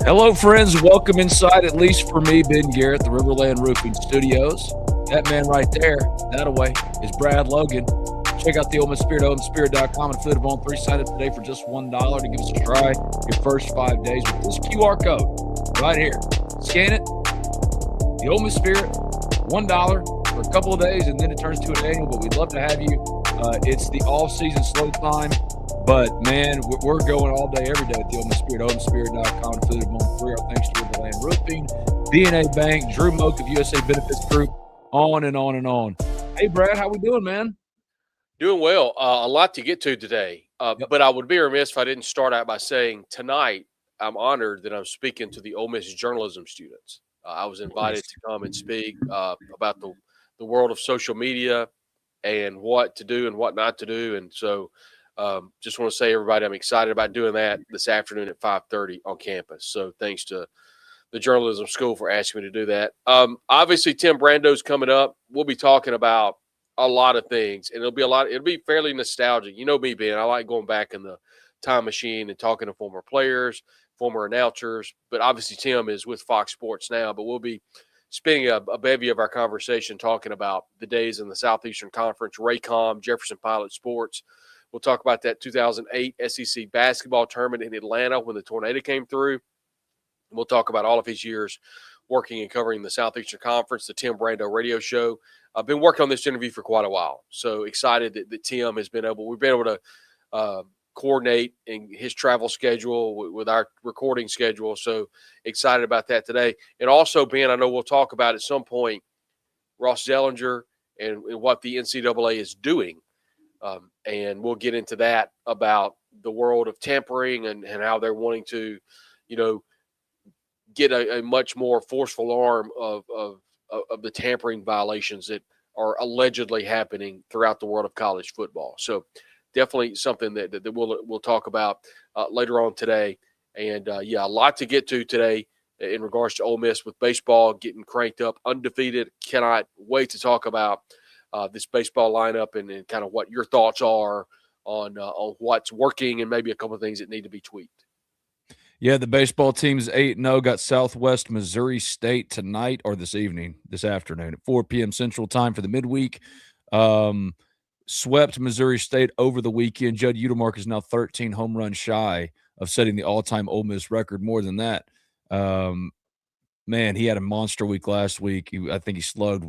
Hello, friends. Welcome inside, at least for me, Ben Garrett, the Riverland Roofing Studios. That man right there, that away, is Brad Logan. Check out the Ole Miss Spirit, OleMissSpirit.com, and Food of On 3. Sign up today for just $1 to give us a try your first 5 days with this QR code right here. Scan it. The Ole Miss Spirit, $1 for a couple of days, and then it turns to an annual, but we'd love to have you. It's the all-season slow time. But, man, we're going all day, every day at the Ole Miss Spirit, OleMissSpirit.com, and Food of On 3. Our thanks to Riverland Roofing, DNA Bank, Drew Moak of USA Benefits Group, on and on and on. Hey, Brad, how we doing, man? Doing well. A lot to get to today. Yep. But I would be remiss if I didn't start out by saying tonight I'm honored that I'm speaking to the Ole Miss journalism students. I was invited to come and speak about the world of social media and what to do and what not to do. And so just want to say, everybody, I'm excited about doing that this afternoon at 5:30 on campus. So thanks to the journalism school for asking me to do that. Obviously, Tim Brando's coming up. We'll be talking about a lot of things, and it'll be fairly nostalgic. You know me, Ben, I like going back in the time machine and talking to former players, former announcers, but obviously Tim is with Fox Sports now, but we'll be spending a bevy of our conversation talking about the days in the Southeastern Conference, Raycom, Jefferson Pilot Sports. We'll talk about that 2008 SEC basketball tournament in Atlanta when the tornado came through. And we'll talk about all of his years working and covering the Southeastern Conference, the Tim Brando radio show. I've been working on this interview for quite a while, so excited that Tim has been able. We've been able to coordinate in his travel schedule with our recording schedule. So excited about that today. And also, Ben, I know we'll talk about at some point Ross Zellinger and what the NCAA is doing, and we'll get into that about the world of tampering and how they're wanting to, get a much more forceful arm of the tampering violations that are allegedly happening throughout the world of college football. So definitely something that we'll talk about later on today. And, a lot to get to today in regards to Ole Miss with baseball getting cranked up, undefeated. Cannot wait to talk about this baseball lineup and kind of what your thoughts are on what's working and maybe a couple of things that need to be tweaked. Yeah, the baseball team's 8-0, got Southwest Missouri State tonight or this afternoon at 4 p.m. Central Time for the midweek. Swept Missouri State over the weekend. Judd Utemark is now 13 home runs shy of setting the all-time Ole Miss record. More than that, man, he had a monster week last week. I think he slugged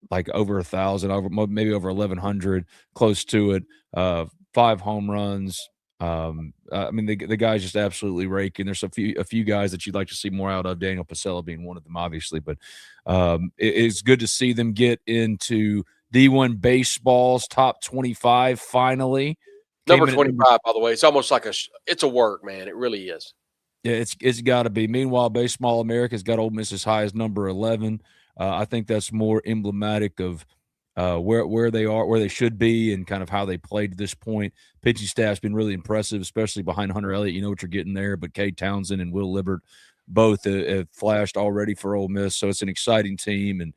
like over 1,000, maybe over 1,100, close to it. 5 home runs. The guy's just absolutely raking. There's a few guys that you'd like to see more out of, Daniel Pasella being one of them, obviously. But it's good to see them get into D1 baseball's top 25 finally. Number 25, by the way. It's almost like it's a work, man. It really is. Yeah, it's got to be. Meanwhile, Baseball America's got Ole Miss as high as number 11. I think that's more emblematic of where they are, where they should be, and kind of how they played to this point. Pitching staff's been really impressive, especially behind Hunter Elliott. You know what you're getting there, but Cade Townsend and Will Libbert both have flashed already for Ole Miss, so it's an exciting team, and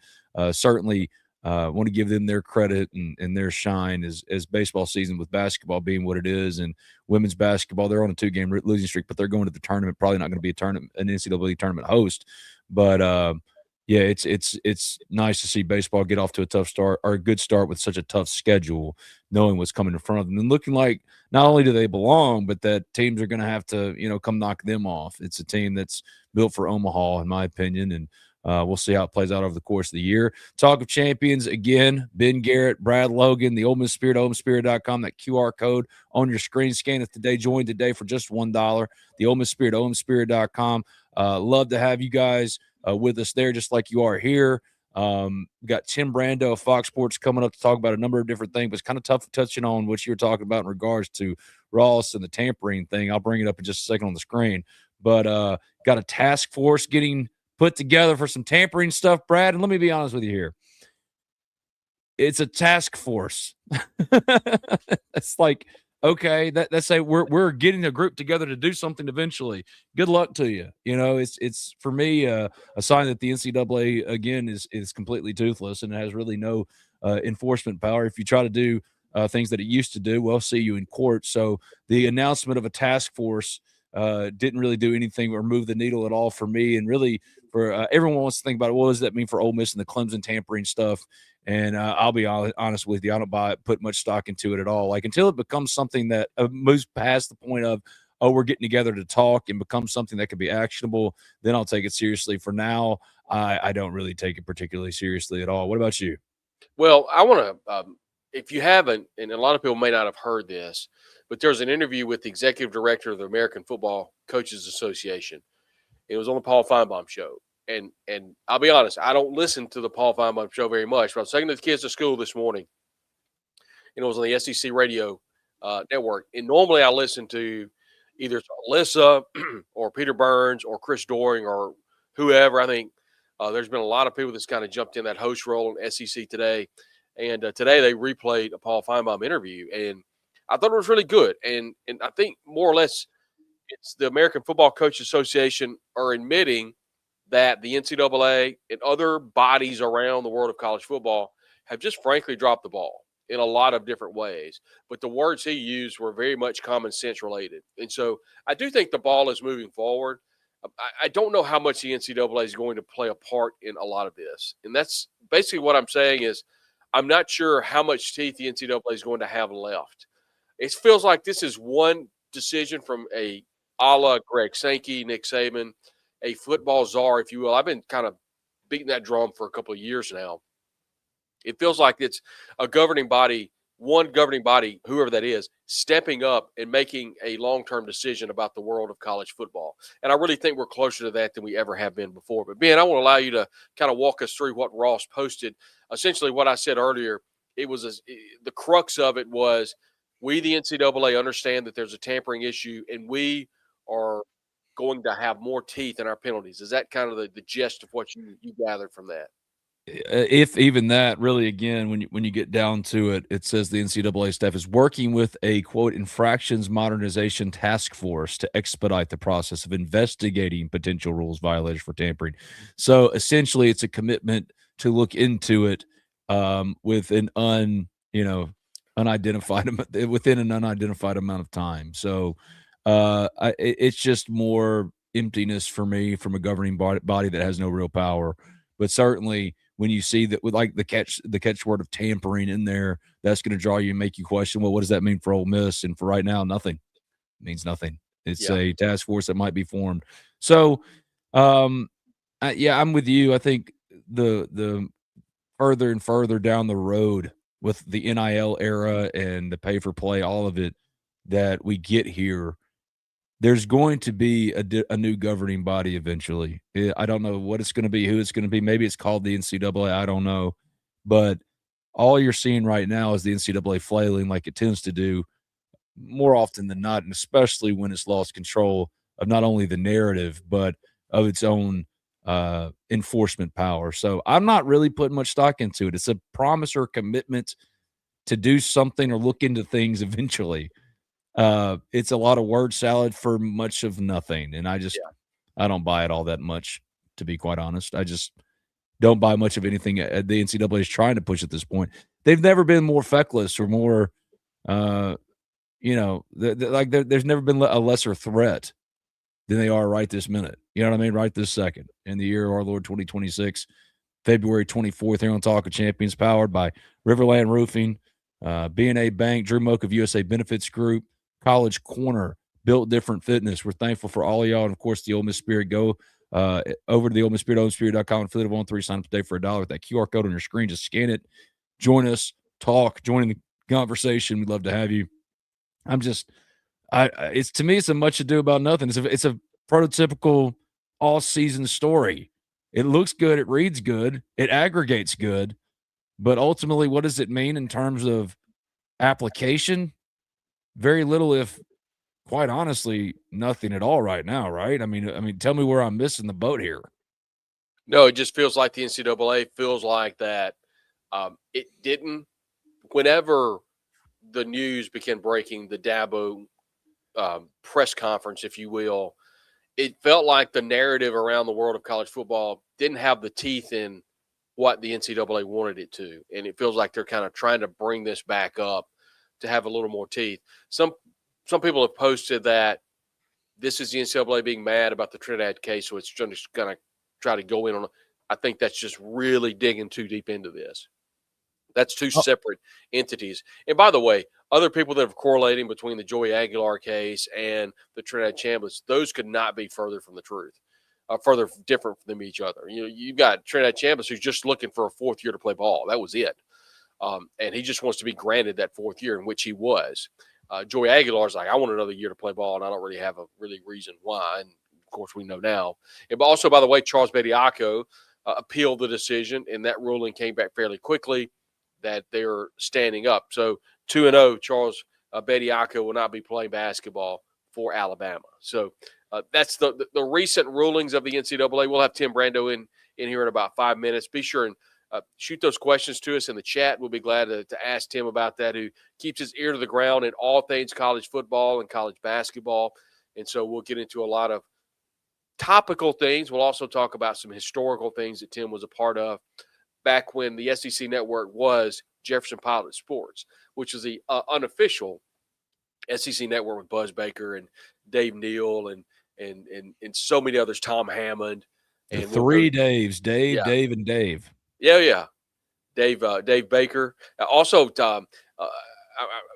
certainly want to give them their credit and their shine as baseball season, with basketball being what it is, and women's basketball, they're on a 2-game losing streak, but they're going to the tournament. Probably not going to be an NCAA tournament host, but yeah, it's nice to see baseball get off to a tough start, or a good start with such a tough schedule, knowing what's coming in front of them and looking like not only do they belong, but that teams are going to have to, come knock them off. It's a team that's built for Omaha, in my opinion, and we'll see how it plays out over the course of the year. Talk of champions again, Ben Garrett, Brad Logan, the Ole Miss Spirit, OleMissSpirit.com, that QR code on your screen. Scan it today. Join today for just $1. The Ole Miss Spirit, OleMissSpirit.com. Love to have you guys with us there, just like you are here. We got Tim Brando of Fox Sports coming up to talk about a number of different things, but it's kind of tough touching on what you're talking about in regards to Ross and the tampering thing. I'll bring it up in just a second on the screen. But got a task force getting put together for some tampering stuff, Brad. And let me be honest with you here. It's a task force. It's like, okay, that's say we're getting a group together to do something eventually. Good luck to you. It's for me a sign that the NCAA again is completely toothless and has really no enforcement power. If you try to do things that it used to do, we'll see you in court. So the announcement of a task force didn't really do anything or move the needle at all for me. And really, for everyone wants to think about it, what does that mean for Ole Miss and the Clemson tampering stuff? And I'll be honest with you, I don't put much stock into it at all. Like until it becomes something that moves past the point of, oh, we're getting together to talk and becomes something that can be actionable, then I'll take it seriously. For now, I don't really take it particularly seriously at all. What about you? Well, I want to, if you haven't, and a lot of people may not have heard this, but there's an interview with the executive director of the American Football Coaches Association. It was on the Paul Feinbaum show. And I'll be honest, I don't listen to the Paul Feinbaum show very much, but I was taking the kids to school this morning, and it was on the SEC radio network. And normally I listen to either Alyssa or Peter Burns or Chris Doring or whoever. I think there's been a lot of people that's kind of jumped in that host role on SEC today. And today they replayed a Paul Feinbaum interview, and I thought it was really good. And I think more or less it's the American Football Coaches Association are admitting that the NCAA and other bodies around the world of college football have just frankly dropped the ball in a lot of different ways. But the words he used were very much common sense related. And so I do think the ball is moving forward. I don't know how much the NCAA is going to play a part in a lot of this. And that's basically what I'm saying is I'm not sure how much teeth the NCAA is going to have left. It feels like this is one decision from a la Greg Sankey, Nick Saban, a football czar, if you will. I've been kind of beating that drum for a couple of years now. It feels like it's a governing body, one governing body, whoever that is, stepping up and making a long-term decision about the world of college football. And I really think we're closer to that than we ever have been before. But, Ben, I want to allow you to kind of walk us through what Ross posted. Essentially what I said earlier, it was the crux of it was we, the NCAA, understand that there's a tampering issue, and we are going to have more teeth in our penalties. Is that kind of the gist of what you gathered from that? If even that, really, again, when you get down to it, it says the NCAA staff is working with a quote infractions modernization task force to expedite the process of investigating potential rules violations for tampering. So essentially, it's a commitment to look into it with an unidentified within an unidentified amount of time. So it's just more emptiness for me from a governing body that has no real power. But certainly, when you see that with like the catchword of tampering in there, that's going to draw you and make you question, well, what does that mean for Ole Miss? And for right now, nothing. It means nothing. It's a task force that might be formed. So, yeah, I'm with you. I think the further and further down the road with the NIL era and the pay for play, all of it that we get here, there's going to be a new governing body eventually. I don't know what it's going to be, who it's going to be. Maybe it's called the NCAA. I don't know. But all you're seeing right now is the NCAA flailing like it tends to do more often than not, and especially when it's lost control of not only the narrative, but of its own enforcement power. So I'm not really putting much stock into it. It's a promise or commitment to do something or look into things eventually. It's a lot of word salad for much of nothing, and I don't buy it all that much, to be quite honest. I just don't buy much of anything the NCAA is trying to push at this point. They've never been more feckless or more, there's never been a lesser threat than they are right this minute. You know what I mean? Right this second, in the year of our Lord 2026, February 24th, here on Talk of Champions, powered by Riverland Roofing, B&A Bank, Drew Moak of USA Benefits Group, College Corner, Built Different Fitness. We're thankful for all of y'all. And, of course, the Ole Miss Spirit. Go over to the Ole Miss Spirit, OleMissSpirit.com, affiliate of 1-3, sign up today for $1 with that QR code on your screen. Just scan it. Join us. Talk. Join in the conversation. We'd love to have you. It's to me, it's a much ado about nothing. It's a prototypical all-season story. It looks good. It reads good. It aggregates good. But ultimately, what does it mean in terms of application? Very little, if quite honestly, nothing at all right now, right? I mean, tell me where I'm missing the boat here. No, it just feels like the NCAA feels like that it didn't. Whenever the news began breaking, the Dabo press conference, if you will, it felt like the narrative around the world of college football didn't have the teeth in what the NCAA wanted it to. And it feels like they're kind of trying to bring this back up to have a little more teeth. Some people have posted that this is the NCAA being mad about the Trinidad case, so it's just going to try to go in on. I think that's just really digging too deep into this. That's two separate entities. And by the way, other people that have correlating between the Joey Aguilar case and the Trinidad Chambliss, those could not be further from the truth, further different from each other. You've got Trinidad Chambliss who's just looking for a fourth year to play ball. That was it. And he just wants to be granted that fourth year, in which he was. Joey Aguilar's like, I want another year to play ball, and I don't really have a really reason why. And of course, we know now. And also, by the way, Charles Bediako appealed the decision, and that ruling came back fairly quickly that they're standing up. So 2-0, Charles Bediako will not be playing basketball for Alabama. So that's the recent rulings of the NCAA. We'll have Tim Brando in here in about 5 minutes. Be sure and shoot those questions to us in the chat. We'll be glad to ask Tim about that, who keeps his ear to the ground in all things college football and college basketball. And so we'll get into a lot of topical things. We'll also talk about some historical things that Tim was a part of back when the SEC network was Jefferson Pilot Sports, which was the unofficial SEC network with Buzz Baker and Dave Neal and so many others, Tom Hammond. And three Daves, Dave, yeah. Dave, and Dave. Yeah. Dave Baker. Also,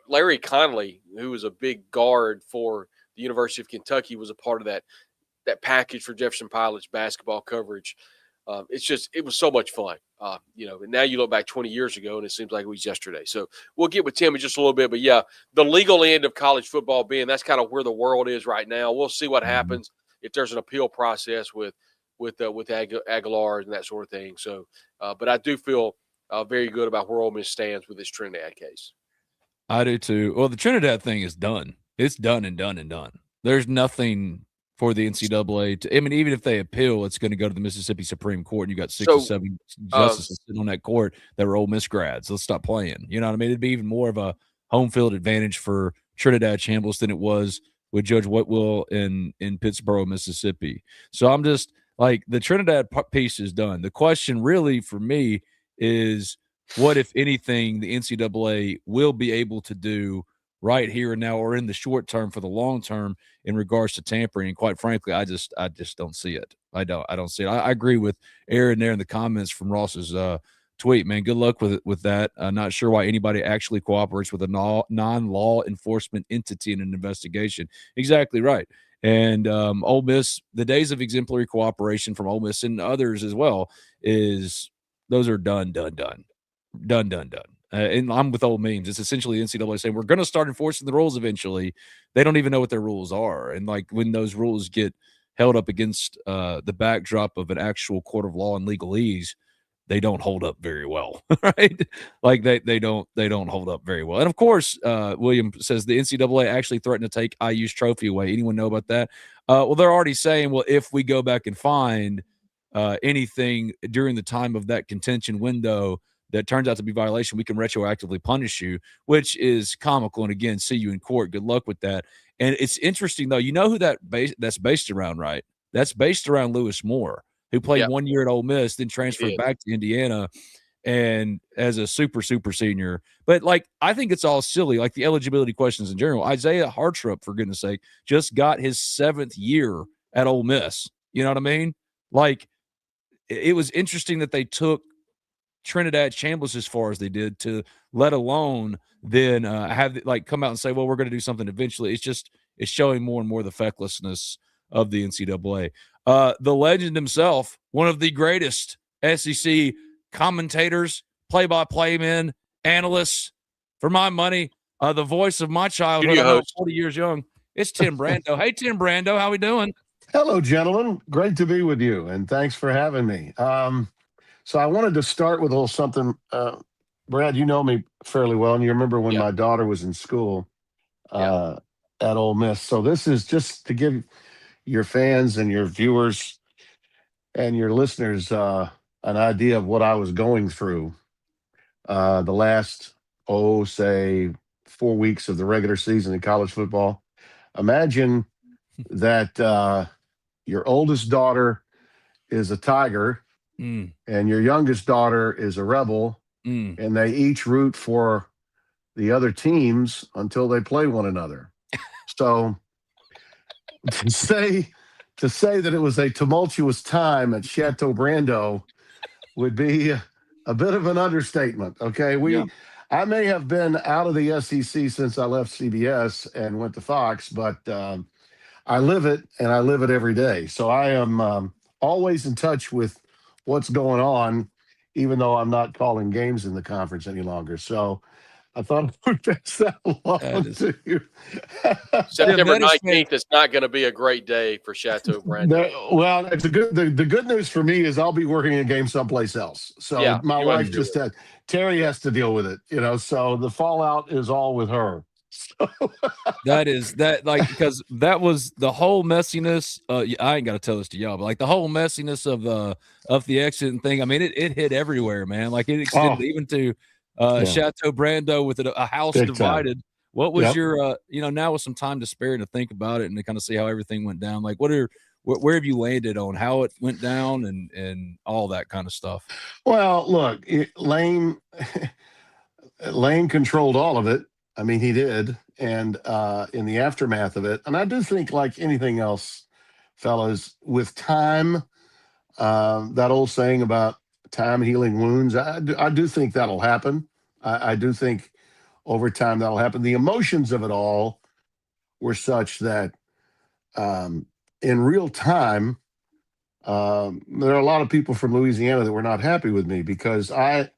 Larry Connolly, who was a big guard for the University of Kentucky, was a part of that package for Jefferson Pilot's basketball coverage. It was so much fun. And now you look back 20 years ago and it seems like it was yesterday. So we'll get with Tim in just a little bit, but yeah, the legal end of college football that's kind of where the world is right now. We'll see what happens if there's an appeal process with Aguilar and that sort of thing. So, but I do feel very good about where Ole Miss stands with this Trinidad case. I do too. Well, the Trinidad thing is done. It's done and done and done. There's nothing for the NCAA to, I mean, even if they appeal, it's going to go to the Mississippi Supreme Court, and you got 6 or 7 justices sitting on that court that were Ole Miss grads. Let's stop playing. You know what I mean? It'd be even more of a home field advantage for Trinidad Chambliss than it was with Judge Whitwell in Pittsburgh, Mississippi. So I'm just like, the Trinidad piece is done. The question really for me is, what, if anything, the NCAA will be able to do right here and now, or in the short term for the long term, in regards to tampering. And quite frankly, I just don't see it. I don't see it. I agree with Aaron there in the comments from Ross's tweet, man. Good luck with that. Not sure why anybody actually cooperates with a non-law enforcement entity in an investigation. Exactly right. And Ole Miss, the days of exemplary cooperation from Ole Miss and others as well, those are done. And I'm with old memes. It's essentially the NCAA saying we're going to start enforcing the rules eventually. They don't even know what their rules are. And like, when those rules get held up against the backdrop of an actual court of law and legalese, they don't hold up very well, right? Like they don't hold up very well. And of course, William says the NCAA actually threatened to take IU's trophy away. Anyone know about that? Well, they're already saying, well, if we go back and find anything during the time of that contention window that turns out to be violation, we can retroactively punish you, which is comical. And again, see you in court. Good luck with that. And it's interesting, though. You know who that's based around, right? That's based around Lewis Moore, who played 1 year at Ole Miss, then transferred back to Indiana, and as a super senior. But like, I think it's all silly, like the eligibility questions in general. Isaiah Hartrup, for goodness sake, just got his 7th year at Ole Miss. You know what I mean? Like, it was interesting that they took Trinidad Chambliss as far as they did, to let alone then have like come out and say, well, we're going to do something eventually. It's showing more and more the fecklessness of the NCAA. The legend himself, one of the greatest SEC commentators, play-by-play men, analysts, for my money, the voice of my childhood, 40 years young. It's Tim Brando. Hey, Tim Brando, how we doing? Hello, gentlemen. Great to be with you, and thanks for having me. So I wanted to start with a little something. Brad, you know me fairly well, and you remember when my daughter was in school at Ole Miss. So this is just to give your fans and your viewers and your listeners an idea of what I was going through the last, say, 4 weeks of the regular season in college football. Imagine that your oldest daughter is a Tiger, and your youngest daughter is a Rebel, and they each root for the other teams until they play one another. So to say that it was a tumultuous time at Chateau Brando would be a bit of an understatement. Okay, Yeah. I may have been out of the SEC since I left CBS and went to Fox, but I live it and I live it every day. So I am always in touch with what's going on, even though I'm not calling games in the conference any longer. So I thought I would pass that That along is to you. September that is 19th is not going to be a great day for Chateau Brando. Well, it's a good. The good news for me is I'll be working a game someplace else. So Yeah, my you won't have wife to deal just with had Terry has to deal with it. So the fallout is all with her. That is that like because that was the whole messiness. I ain't got to tell this to y'all, but like the whole messiness of the exit and thing. I mean, it hit everywhere, man. Like it extended Oh, even to yeah, Chateau Brando with a house big time. divided. What was Yep. your now with some time to spare to think about it and to kind of see how everything went down? Like where have you landed on how it went down and all that kind of stuff? Well, look, Lane controlled all of it. I mean, he did, and in the aftermath of it, and I do think, like anything else, fellas, with time, that old saying about time healing wounds, I do think that'll happen. I do think over time that'll happen. The emotions of it all were such that in real time, there are a lot of people from Louisiana that were not happy with me because I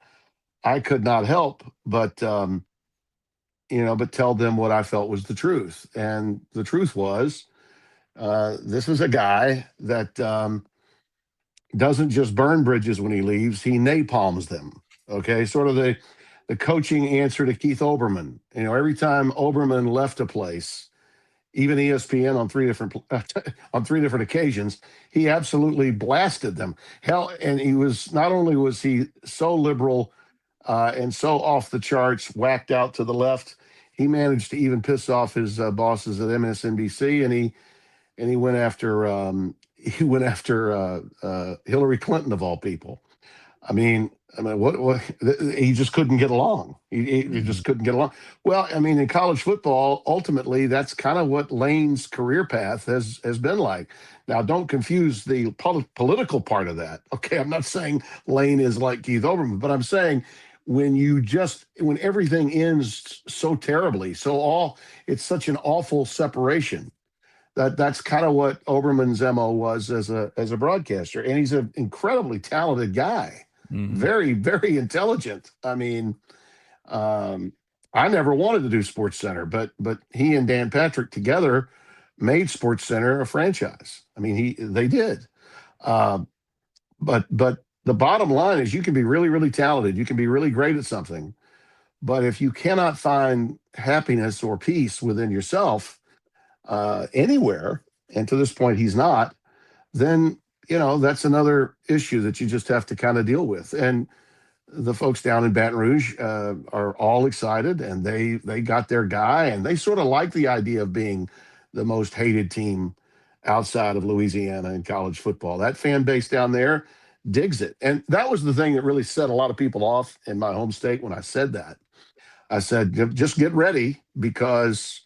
could not help but but tell them what I felt was the truth, and the truth was this is a guy that doesn't just burn bridges when he leaves; he napalms them. Okay, sort of the coaching answer to Keith Olbermann. Every time Olbermann left a place, even ESPN on on three different occasions, he absolutely blasted them. Hell, and he was not only was he so liberal and so off the charts, whacked out to the left, he managed to even piss off his bosses at MSNBC, and he went after Hillary Clinton of all people. What he just couldn't get along. He just couldn't get along. Well, I mean, in college football, ultimately, that's kind of what Lane's career path has been like. Now, don't confuse the political part of that. Okay, I'm not saying Lane is like Keith Olbermann, but I'm saying when everything ends so terribly, it's such an awful separation. That's kind of what Obermann's MO was as a broadcaster, and he's an incredibly talented guy, very, very intelligent. I mean, I never wanted to do Sports Center, but he and Dan Patrick together made Sports Center a franchise. I mean, they did. Uh, but the bottom line is you can be really, really talented, you can be really great at something, but if you cannot find happiness or peace within yourself anywhere, and to this point he's not, then that's another issue that you just have to kind of deal with. And the folks down in Baton Rouge are all excited, and they got their guy, and they sort of like the idea of being the most hated team outside of Louisiana in college football. That fan base down there digs it, and that was the thing that really set a lot of people off in my home state when I said that. I said, just get ready, because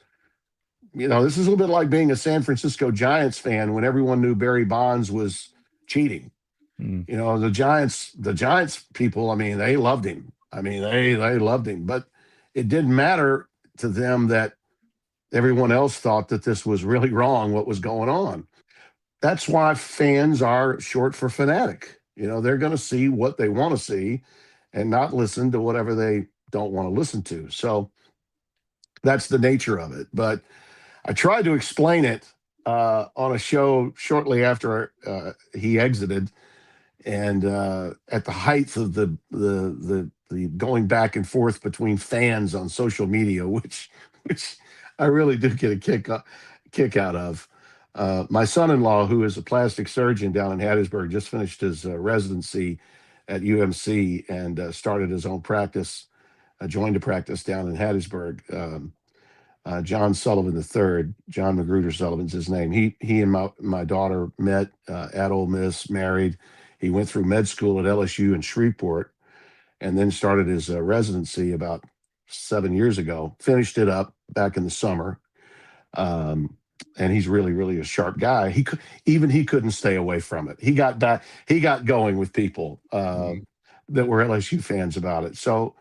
this is a little bit like being a San Francisco Giants fan when everyone knew Barry Bonds was cheating. The Giants people, I mean, they loved him. I mean, they loved him, but it didn't matter to them that everyone else thought that this was really wrong, what was going on. That's why fans are short for fanatic. They're going to see what they want to see and not listen to whatever they don't want to listen to. So that's the nature of it. But I tried to explain it on a show shortly after he exited, and at the height of the going back and forth between fans on social media, which I really do get a kick out of. My son-in-law, who is a plastic surgeon down in Hattiesburg, just finished his residency at UMC and started his own practice. Joined a practice down in Hattiesburg. John Sullivan III, John Magruder Sullivan's his name. He and my daughter met at Ole Miss, married. He went through med school at LSU in Shreveport, and then started his residency about 7 years ago. Finished it up back in the summer. and he's really, really a sharp guy. He couldn't stay away from it. He got back. He got going with people that were LSU fans about it. So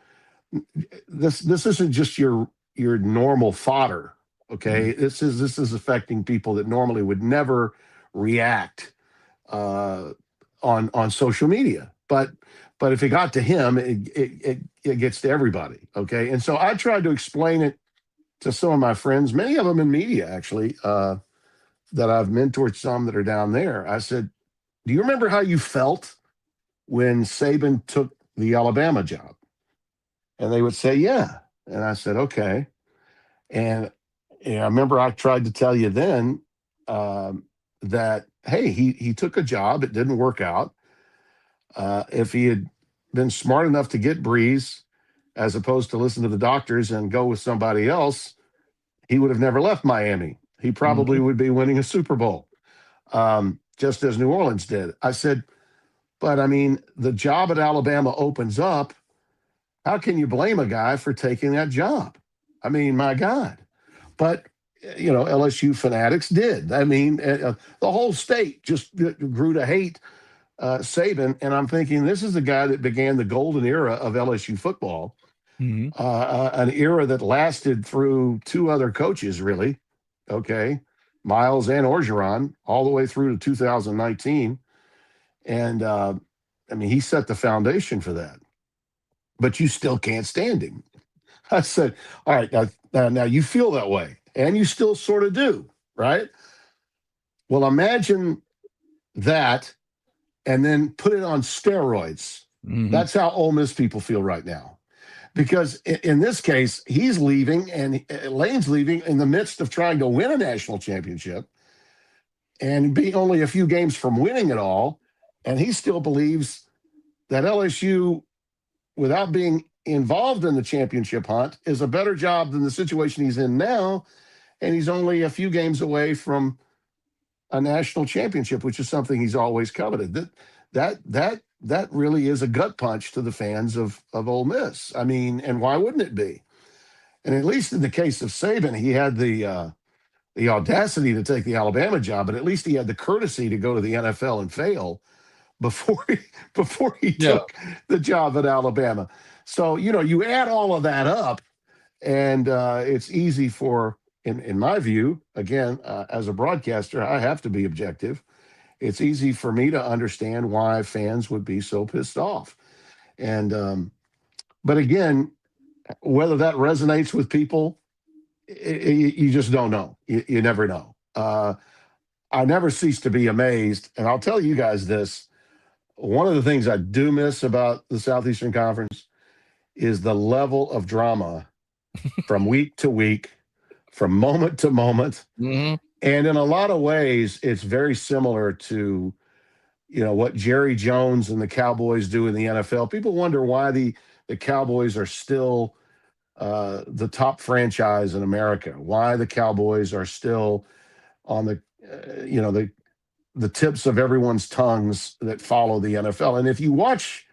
this isn't just your normal fodder. Okay, this is affecting people that normally would never react on social media. But if it got to him, it gets to everybody. Okay, and so I tried to explain it to some of my friends, many of them in media actually, that I've mentored, some that are down there. I said, "Do you remember how you felt when Saban took the Alabama job?" And they would say, "Yeah." And I said, "Okay." And I remember I tried to tell you then that, hey, he took a job. It didn't work out. If he had been smart enough to get Breeze, as opposed to listen to the doctors and go with somebody else, he would have never left Miami. He probably would be winning a Super Bowl, just as New Orleans did. I said, but I mean, the job at Alabama opens up. How can you blame a guy for taking that job? I mean, my God. But, LSU fanatics did. I mean, the whole state just grew to hate Saban. And I'm thinking, this is the guy that began the golden era of LSU football, an era that lasted through two other coaches, really. Okay. Miles and Orgeron, all the way through to 2019. And, I mean, he set the foundation for that. But you still can't stand him. I said, all right, now you feel that way, and you still sort of do, right? Well, imagine that, and then put it on steroids. That's how Ole Miss people feel right now. Because in this case, he's leaving, and Lane's leaving in the midst of trying to win a national championship and being only a few games from winning it all. And he still believes that LSU, without being involved in the championship hunt, is a better job than the situation he's in now. And he's only a few games away from a national championship, which is something he's always coveted. That really is a gut punch to the fans of Ole Miss. I mean, and why wouldn't it be? And at least in the case of Saban, he had the audacity to take the Alabama job, but at least he had the courtesy to go to the NFL and fail before he took the job at Alabama. So, you add all of that up, and it's easy for, in my view, again, as a broadcaster, I have to be objective. It's easy for me to understand why fans would be so pissed off. And, but again, whether that resonates with people, you just don't know. You never know. I never cease to be amazed. And I'll tell you guys this. One of the things I do miss about the Southeastern Conference is the level of drama from week to week, from moment to moment. And in a lot of ways, it's very similar to, what Jerry Jones and the Cowboys do in the NFL. People wonder why the Cowboys are still the top franchise in America, why the Cowboys are still on the tips of everyone's tongues that follow the NFL. And if you watch,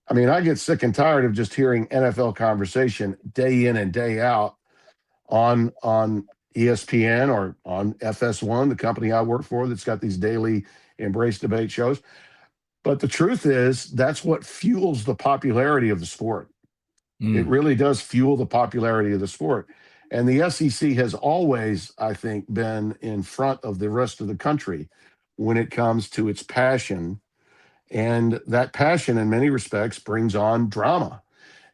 I mean, I get sick and tired of just hearing NFL conversation day in and day out on ESPN or on FS1, the company I work for that's got these daily Embrace debate shows. But the truth is, that's what fuels the popularity of the sport. It really does fuel the popularity of the sport. And the SEC has always, I think, been in front of the rest of the country when it comes to its passion. And that passion, in many respects, brings on drama.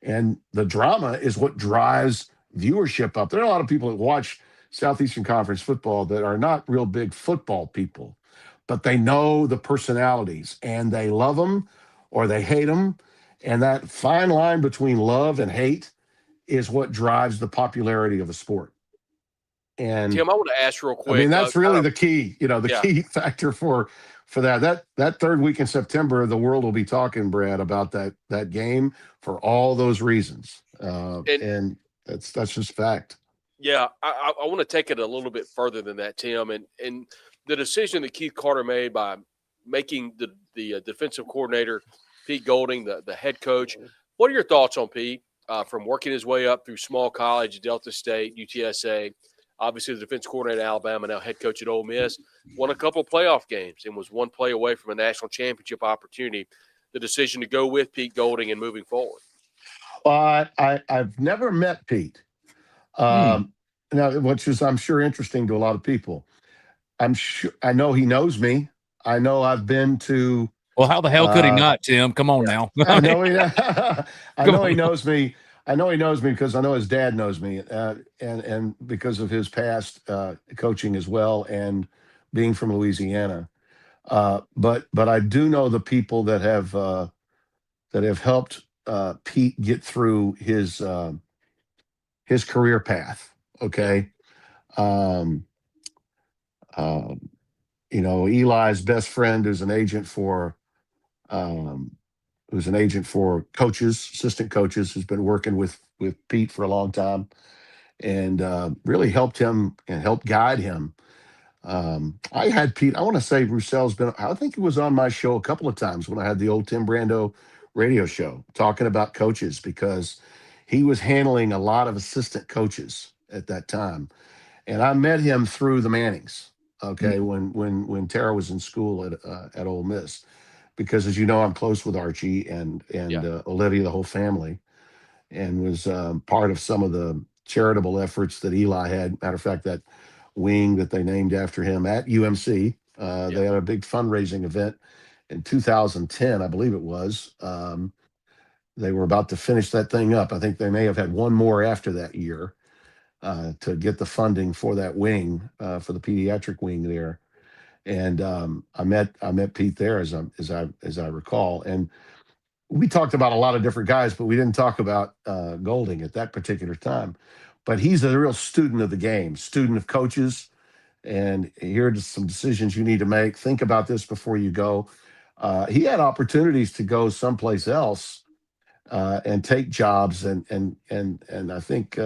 And the drama is what drives viewership up. There are a lot of people that watch Southeastern Conference football that are not real big football people, but they know the personalities, and they love them or they hate them. And that fine line between love and hate is what drives the popularity of a sport. And Tim, I want to ask real quick. I mean, that's really the key, key factor for that. That third week in September, the world will be talking, Brad, about that game for all those reasons. And that's just fact. Yeah, I want to take it a little bit further than that, Tim. And the decision that Keith Carter made by making the defensive coordinator, Pete Golding, the head coach. What are your thoughts on Pete from working his way up through small college, Delta State, UTSA? obviously the defense coordinator at Alabama, now head coach at Ole Miss, won a couple of playoff games and was one play away from a national championship opportunity. The decision to go with Pete Golding and moving forward. I've never met Pete. Now, which is, I'm sure, interesting to a lot of people. I know he knows me. I know I've been to. Well, how the hell could he not, Tim? Come on now. I know he. I know he on. knows me. I know he knows me because I know his dad knows me, and because of his past coaching as well, and being from Louisiana. But I do know the people that have helped Pete get through his career path. Okay. Eli's best friend is an agent for coaches, assistant coaches, who's been working with Pete for a long time, and really helped him and helped guide him. I had Pete. I want to say Roussel's been. I think he was on my show a couple of times when I had the old Tim Brando radio show talking about coaches, because he was handling a lot of assistant coaches at that time, and I met him through the Mannings. Okay, when Tara was in school at Ole Miss, because as you know, I'm close with Archie and Olivia, the whole family, and was part of some of the charitable efforts that Eli had. Matter of fact, that wing that they named after him at UMC, they had a big fundraising event in 2010, I believe it was. They were about to finish that thing up. I think they may have had one more after that year to get the funding for that wing, for the pediatric wing there. And I met Pete there, as I recall, and we talked about a lot of different guys, but we didn't talk about Golding at that particular time. But he's a real student of the game, student of coaches, and here are some decisions you need to make. Think about this before you go. He had opportunities to go someplace else and take jobs, and I think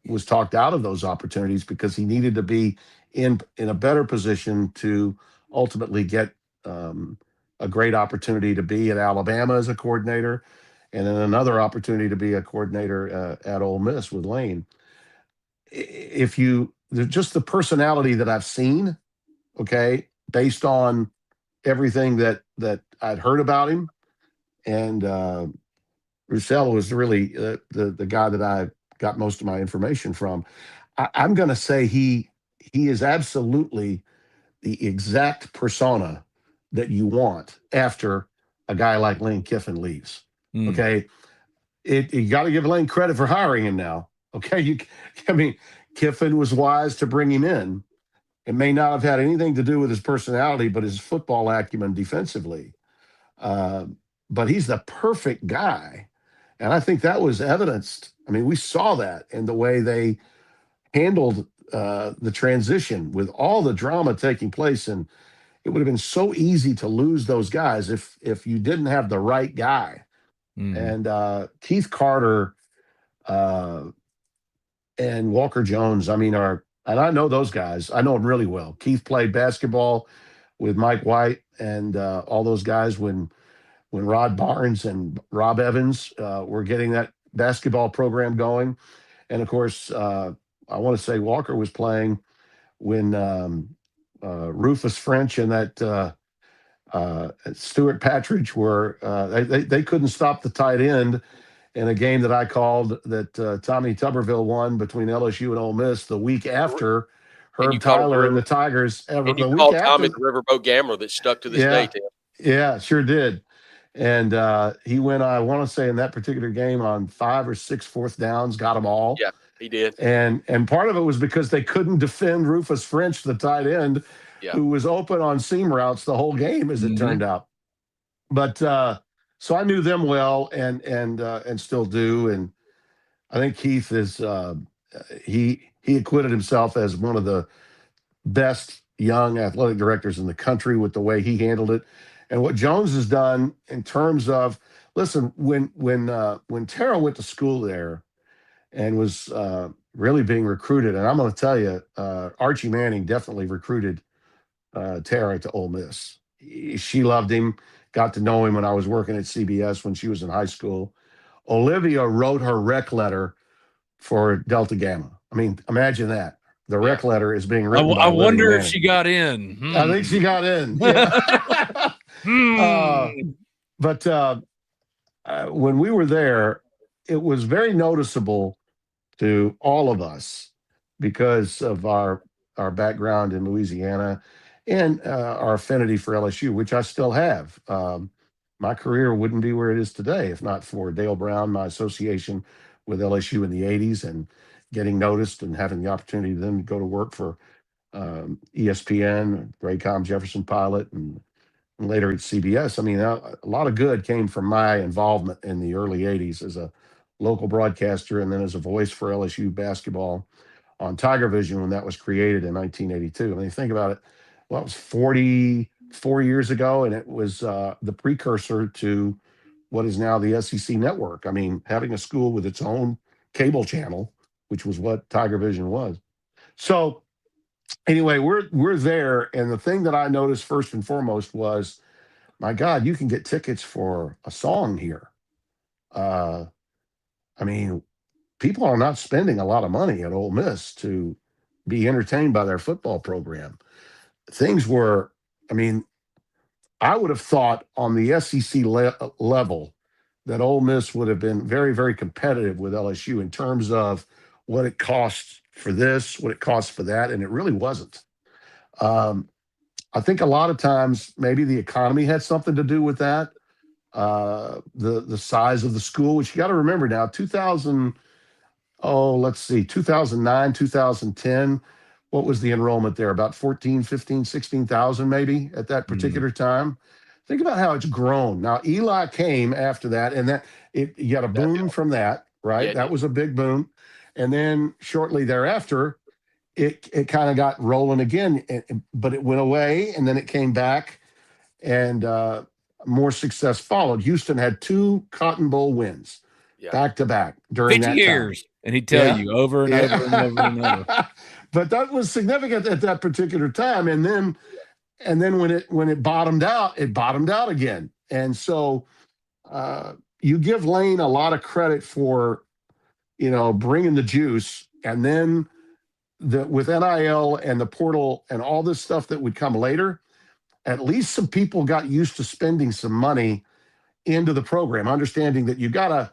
was talked out of those opportunities because he needed to be in a better position to ultimately get a great opportunity to be at Alabama as a coordinator, and then another opportunity to be a coordinator at Ole Miss with Lane. Just the personality that I've seen, okay, based on everything that I'd heard about him, and Roussel was really the guy that I got most of my information from. I'm going to say he is absolutely the exact persona that you want after a guy like Lane Kiffin leaves. Okay, you got to give Lane credit for hiring him now. Okay, Kiffin was wise to bring him in. It may not have had anything to do with his personality, but his football acumen defensively. But he's the perfect guy. And I think that was evidenced. I mean, we saw that in the way they handled the transition with all the drama taking place. And it would have been so easy to lose those guys if you didn't have the right guy. And Keith Carter and Walker Jones, and I know those guys. I know them really well. Keith played basketball with Mike White and all those guys when Rod Barnes and Rob Evans were getting that basketball program going. And of course, I want to say Walker was playing when Rufus French and that Stuart Patridge were, they couldn't stop the tight end in a game that I called that Tommy Tuberville won between LSU and Ole Miss the week after Herb Tyler and the Tigers. And you called Tommy the Riverboat Gambler that stuck to this day, Tim. Yeah, sure did. And he went, I want to say, in that particular game on 5 or 6 fourth downs, got them all. Yeah, he did. And part of it was because they couldn't defend Rufus French, the tight end, who was open on seam routes the whole game, as it turned out. But so I knew them well, and still do. And I think Keith is he acquitted himself as one of the best young athletic directors in the country with the way he handled it. And what Jones has done in terms of, listen, when Tara went to school there and was really being recruited, and I'm going to tell you, Archie Manning definitely recruited Tara to Ole Miss. She loved him, got to know him when I was working at CBS when she was in high school. Olivia wrote her rec letter for Delta Gamma. I mean, imagine that. The rec letter is being written by I Libby wonder if Manning. she got in. I think she got in. Yeah. But when we were there, it was very noticeable to all of us because of our background in Louisiana and our affinity for LSU, which I still have. My career wouldn't be where it is today if not for Dale Brown, my association with LSU in the 80s, and getting noticed and having the opportunity then to go to work for ESPN, Raycom Jefferson Pilot, and later at CBS. I mean, a lot of good came from my involvement in the early 80s as a local broadcaster and then as a voice for LSU basketball on Tiger Vision when that was created in 1982. I mean, think about it. Well, it was 44 years ago, and it was the precursor to what is now the SEC network. I mean, having a school with its own cable channel, which was what Tiger Vision was. So anyway, we're there, and the thing that I noticed first and foremost was, my God, you can get tickets for a song here. I mean, people are not spending a lot of money at Ole Miss to be entertained by their football program. Things were, I mean, I would have thought on the SEC level that Ole Miss would have been very, very competitive with LSU in terms of what it costs for this, what it costs for that, and it really wasn't. I think a lot of times maybe the economy had something to do with that. The size of the school, which you got to remember now, 2009, 2010, what was the enrollment there? About 14, 15, 16,000 maybe at that particular time. Think about how it's grown. Now, Eli came after that, and you got a boom from that, right? Yeah, that was a big boom. And then shortly thereafter, it kind of got rolling again, but it went away, and then it came back, and more success followed. Houston had 2 Cotton Bowl wins back to back during 50 that years. time. And he'd tell you over and over and over and over. But that was significant at that particular time. And then when it bottomed out, again. And so you give Lane a lot of credit for, bringing the juice, and then with NIL and the portal and all this stuff that would come later, at least some people got used to spending some money into the program, understanding that you gotta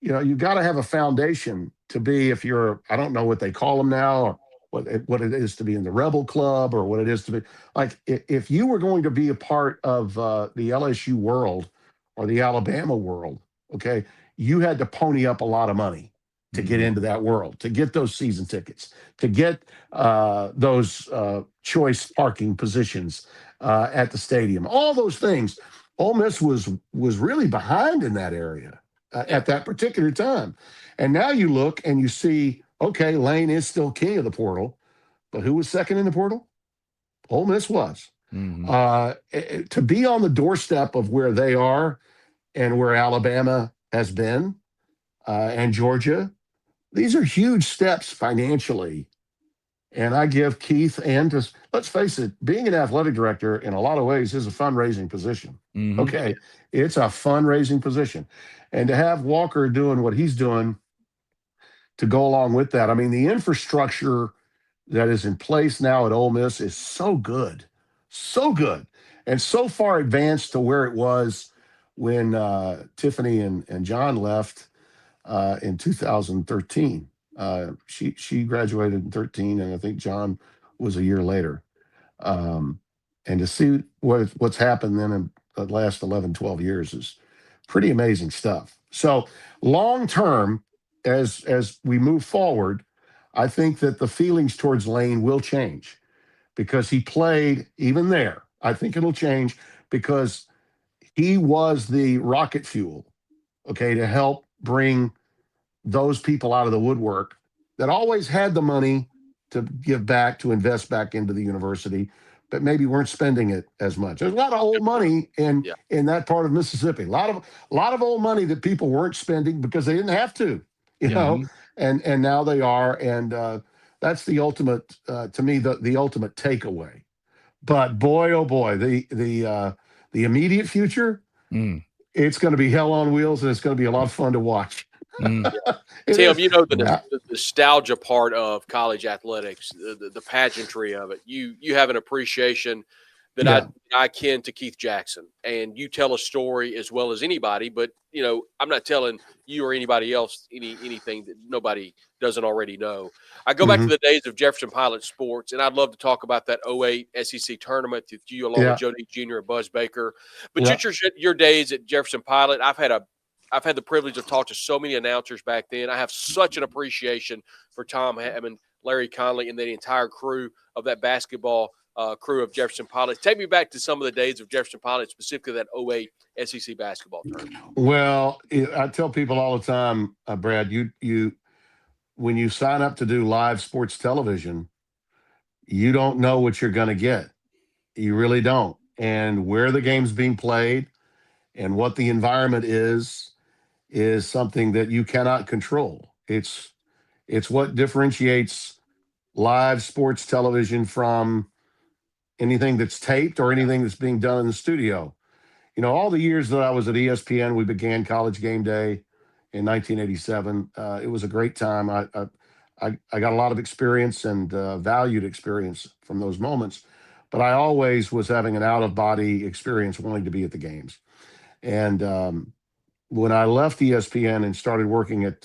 have a foundation to be, if you're, I don't know what they call them now, or what it is to be in the Rebel Club, or what it is to be like, if you were going to be a part of the LSU world or the Alabama world, okay, you had to pony up a lot of money to get into that world, to get those season tickets, to get those choice parking positions at the stadium, all those things. Ole Miss was really behind in that area at that particular time. And now you look and you see, okay, Lane is still king of the portal, but who was second in the portal? Ole Miss was. To be on the doorstep of where they are and where Alabama has been, and Georgia, these are huge steps financially. And I give Keith, and just, let's face it, being an athletic director in a lot of ways is a fundraising position. Okay, it's a fundraising position. And to have Walker doing what he's doing to go along with that, I mean, the infrastructure that is in place now at Ole Miss is so good, and so far advanced to where it was when Tiffany and John left in 2013. She graduated in 13, and I think John was a year later. And to see what's happened then in the last 11, 12 years is pretty amazing stuff. So long term, as we move forward, I think that the feelings towards Lane will change because he played even there. I think it'll change because he was the rocket fuel, okay, to help bring those people out of the woodwork that always had the money to give back, to invest back into the university, but maybe weren't spending it as much. There's a lot of old money in that part of Mississippi. A lot of old money that people weren't spending because they didn't have to, and now they are. And that's the ultimate, to me, the ultimate takeaway. But boy, oh boy, the immediate future, it's going to be hell on wheels, and it's going to be a lot of fun to watch. Mm. Tim, you know Yeah. the nostalgia part of college athletics, the pageantry of it. You have an appreciation that Yeah. I kin to Keith Jackson, and you tell a story as well as anybody. But I'm not telling you or anybody else anything that nobody doesn't already know. I go back to Mhm. the days of Jefferson Pilot sports, and I'd love to talk about that '08 SEC tournament that you, along with Yeah. Joe D. Jr. and Buzz Baker. But Yeah. your days at Jefferson Pilot, I've had the privilege of talking to so many announcers back then. I have such an appreciation for Tom Hammond, Larry Conley, and the entire crew of that basketball crew of Jefferson Pilot. Take me back to some of the days of Jefferson Pilot, specifically that '08 SEC basketball tournament. Well, I tell people all the time, Brad, you when you sign up to do live sports television, you don't know what you're going to get. You really don't. And where the game's being played and what the environment is something that you cannot control. It's what differentiates live sports television from anything that's taped or anything that's being done in the studio. All the years that I was at ESPN, we began College Game Day in 1987. It was a great time. I got a lot of experience and valued experience from those moments, but I always was having an out of body experience wanting to be at the games. And when I left ESPN and started working at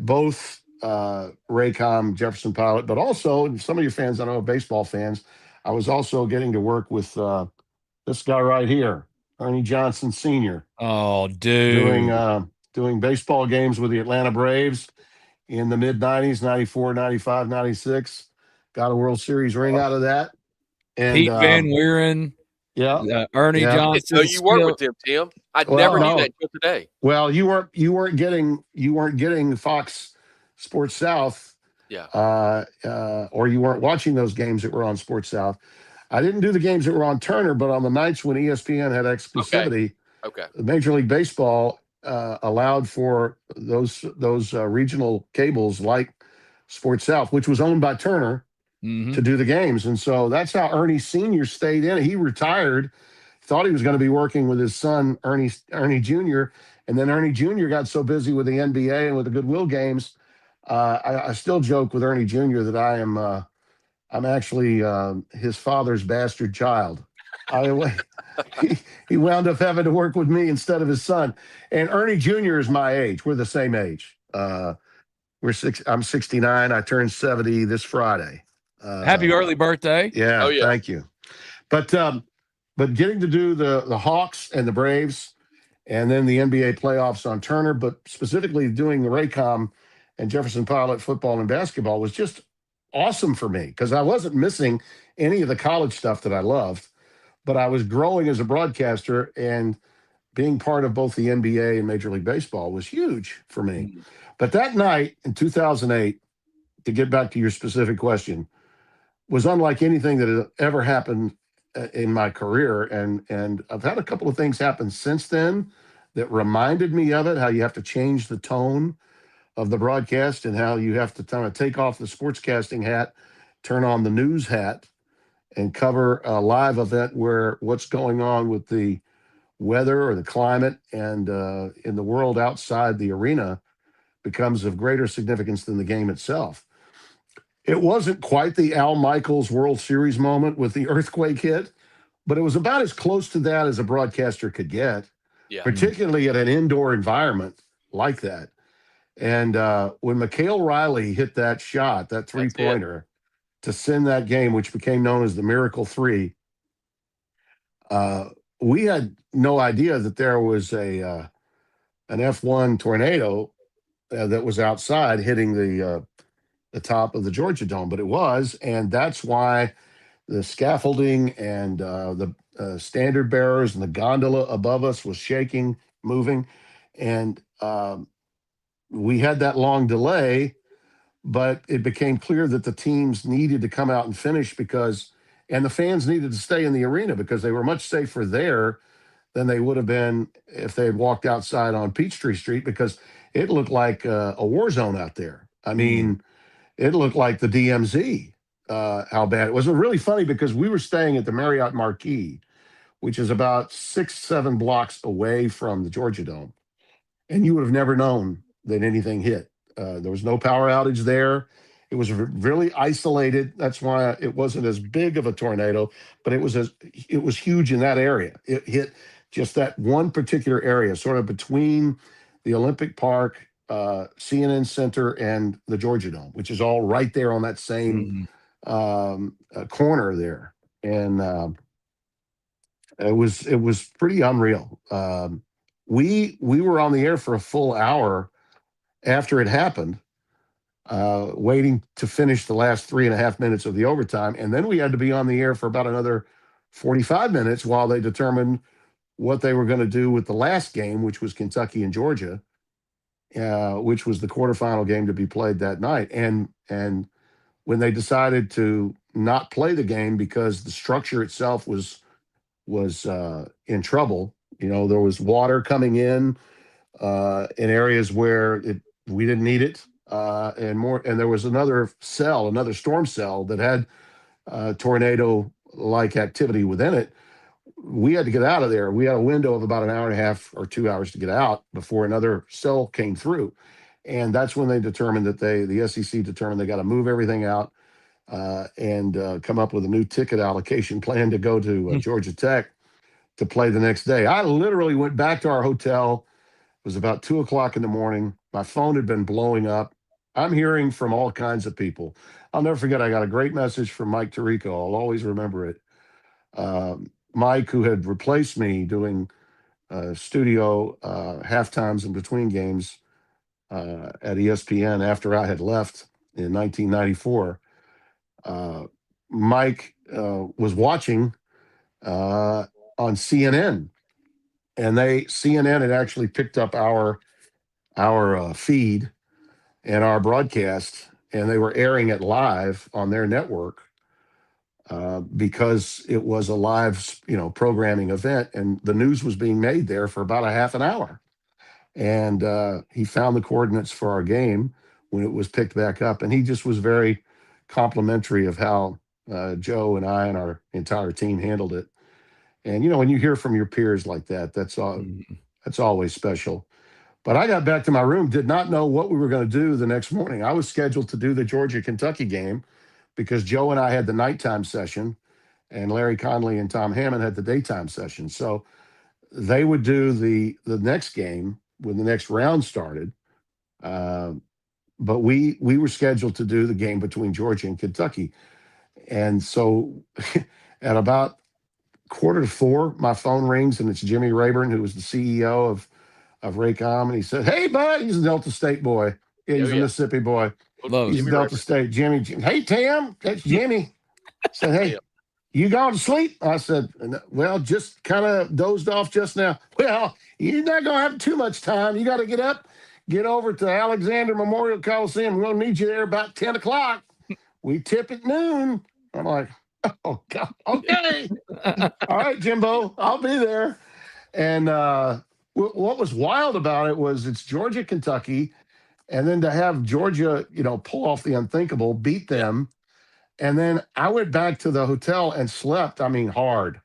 both Raycom, Jefferson Pilot, but also, and some of your fans, I know, baseball fans, I was also getting to work with this guy right here, Ernie Johnson Sr., Oh, doing dude. doing baseball games with the Atlanta Braves in the mid 90s, 94, 95, 96. Got a World Series ring out of that. And Pete Van Wieren, yeah, Ernie yeah. I didn't know Johnson, you worked Skip. with them, Tim. I Well, never knew no. that until today. Well, you weren't getting Fox Sports South, Yeah. or you weren't watching those games that were on Sports South. I didn't do the games that were on Turner, but on the nights when ESPN had Okay. exclusivity, Okay. Major League Baseball allowed for those regional cables like Sports South, which was owned by Turner, Mm-hmm. to do the games. And so that's how Ernie Sr. stayed in. He retired, thought he was going to be working with his son, Ernie Jr., and then Ernie Jr. got so busy with the NBA and with the Goodwill games. I still joke with Ernie Jr. that I'm actually his father's bastard child. I he wound up having to work with me instead of his son. And Ernie Jr. is my age. We're the same age. I'm 69. I turned 70 this Friday. Happy early birthday. Yeah, Oh yeah. thank you. But getting to do the Hawks and the Braves and then the NBA playoffs on Turner, but specifically doing the Raycom and Jefferson Pilot football and basketball was just awesome for me because I wasn't missing any of the college stuff that I loved, but I was growing as a broadcaster, and being part of both the NBA and Major League Baseball was huge for me. Mm. But that night in 2008, to get back to your specific question, was unlike anything that had ever happened in my career. And I've had a couple of things happen since then that reminded me of it, how you have to change the tone of the broadcast and how you have to kind of take off the sportscasting hat, turn on the news hat, and cover a live event where what's going on with the weather or the climate and in the world outside the arena becomes of greater significance than the game itself. It wasn't quite the Al Michaels World Series moment with the earthquake hit, but it was about as close to that as a broadcaster could get, Yeah. particularly at an indoor environment like that. And when McHale Riley hit that shot, that That's it. three-pointer to send that game, which became known as the Miracle Three, we had no idea that there was an F1 tornado that was outside hitting the top of the Georgia Dome, but it was, and that's why the scaffolding and the standard bearers and the gondola above us was shaking, moving, and we had that long delay. But it became clear that the teams needed to come out and finish and the fans needed to stay in the arena because they were much safer there than they would have been if they had walked outside on Peachtree Street because it looked like a war zone out there. I mean, it looked like the DMZ, how bad it was. It was really funny because we were staying at the Marriott Marquis, which is about 6, 7 blocks away from the Georgia Dome. And you would have never known that anything hit. There was no power outage there. It was really isolated. That's why it wasn't as big of a tornado, but it was huge in that area. It hit just that one particular area, sort of between the Olympic Park, CNN Center, and the Georgia Dome, which is all right there on that same corner there. And it was pretty unreal. We were on the air for a full hour after it happened, waiting to finish the last 3.5 minutes of the overtime. And then we had to be on the air for about another 45 minutes while they determined what they were going to do with the last game, which was Kentucky and Georgia, which was the quarterfinal game to be played that night. And when they decided to not play the game because the structure itself was in trouble, there was water coming in areas where we didn't need it. And there was another storm cell that had tornado-like activity within it. We had to get out of there. We had a window of about an hour and a half or 2 hours to get out before another cell came through. And that's when they determined that the SEC determined they got to move everything out and come up with a new ticket allocation plan to go to Georgia Tech to play the next day. I literally went back to our hotel. It was about 2:00 in the morning. My phone had been blowing up. I'm hearing from all kinds of people. I'll never forget, I got a great message from Mike Tirico. I'll always remember it. Mike, who had replaced me doing studio halftimes in between games at ESPN after I had left in 1994. Mike was watching on CNN, and CNN had actually picked up our feed and our broadcast, and they were airing it live on their network because it was a live, programming event, and the news was being made there for about a half an hour. And he found the coordinates for our game when it was picked back up, and he just was very complimentary of how Joe and I and our entire team handled it. And when you hear from your peers like that, that's always special. But I got back to my room, did not know what we were going to do the next morning. I was scheduled to do the Georgia-Kentucky game because Joe and I had the nighttime session, and Larry Conley and Tom Hammond had the daytime session. So they would do the next game when the next round started. But we were scheduled to do the game between Georgia and Kentucky. And so at about 3:45, my phone rings, and it's Jimmy Rayburn, who was the CEO of Raycom, and he said, "Hey, bud," he's a Delta State boy. Yeah, he's a Mississippi boy. He's a Delta State. Jimmy. Hey, Tim, that's Jimmy. Said, "Hey, you gone to sleep?" I said, "Well, just kind of dozed off just now." "Well, you're not going to have too much time. You got to get up, get over to Alexander Memorial Coliseum. We'll need you there about 10 o'clock. We tip at noon." I'm like, "Oh, God, okay." "All right, Jimbo, I'll be there." And what was wild about it was it's Georgia, Kentucky, and then to have Georgia, pull off the unthinkable, beat them. And then I went back to the hotel and slept. I mean, hard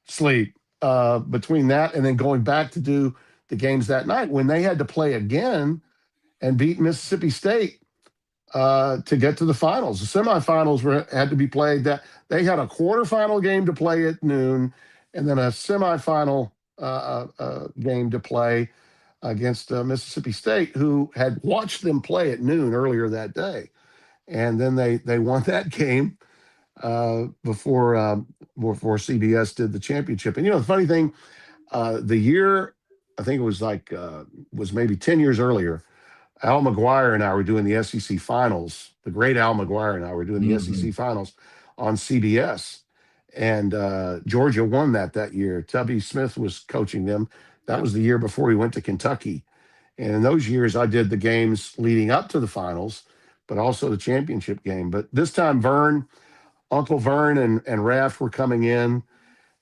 sleep between that and then going back to do the games that night when they had to play again and beat Mississippi State to get to the finals. The semifinals had to be played. That they had a quarterfinal game to play at noon, and then a semifinal game to play against Mississippi State, who had watched them play at noon earlier that day. And then they won that game before CBS did the championship. And the funny thing, the year, I think it was maybe 10 years earlier, Al McGuire and I were doing the SEC finals. The great Al McGuire and I were doing the SEC finals on CBS. And Georgia won that year. Tubby Smith was coaching them. That was the year before he went to Kentucky. And in those years, I did the games leading up to the finals, but also the championship game. But this time, Uncle Vern and Raft were coming in,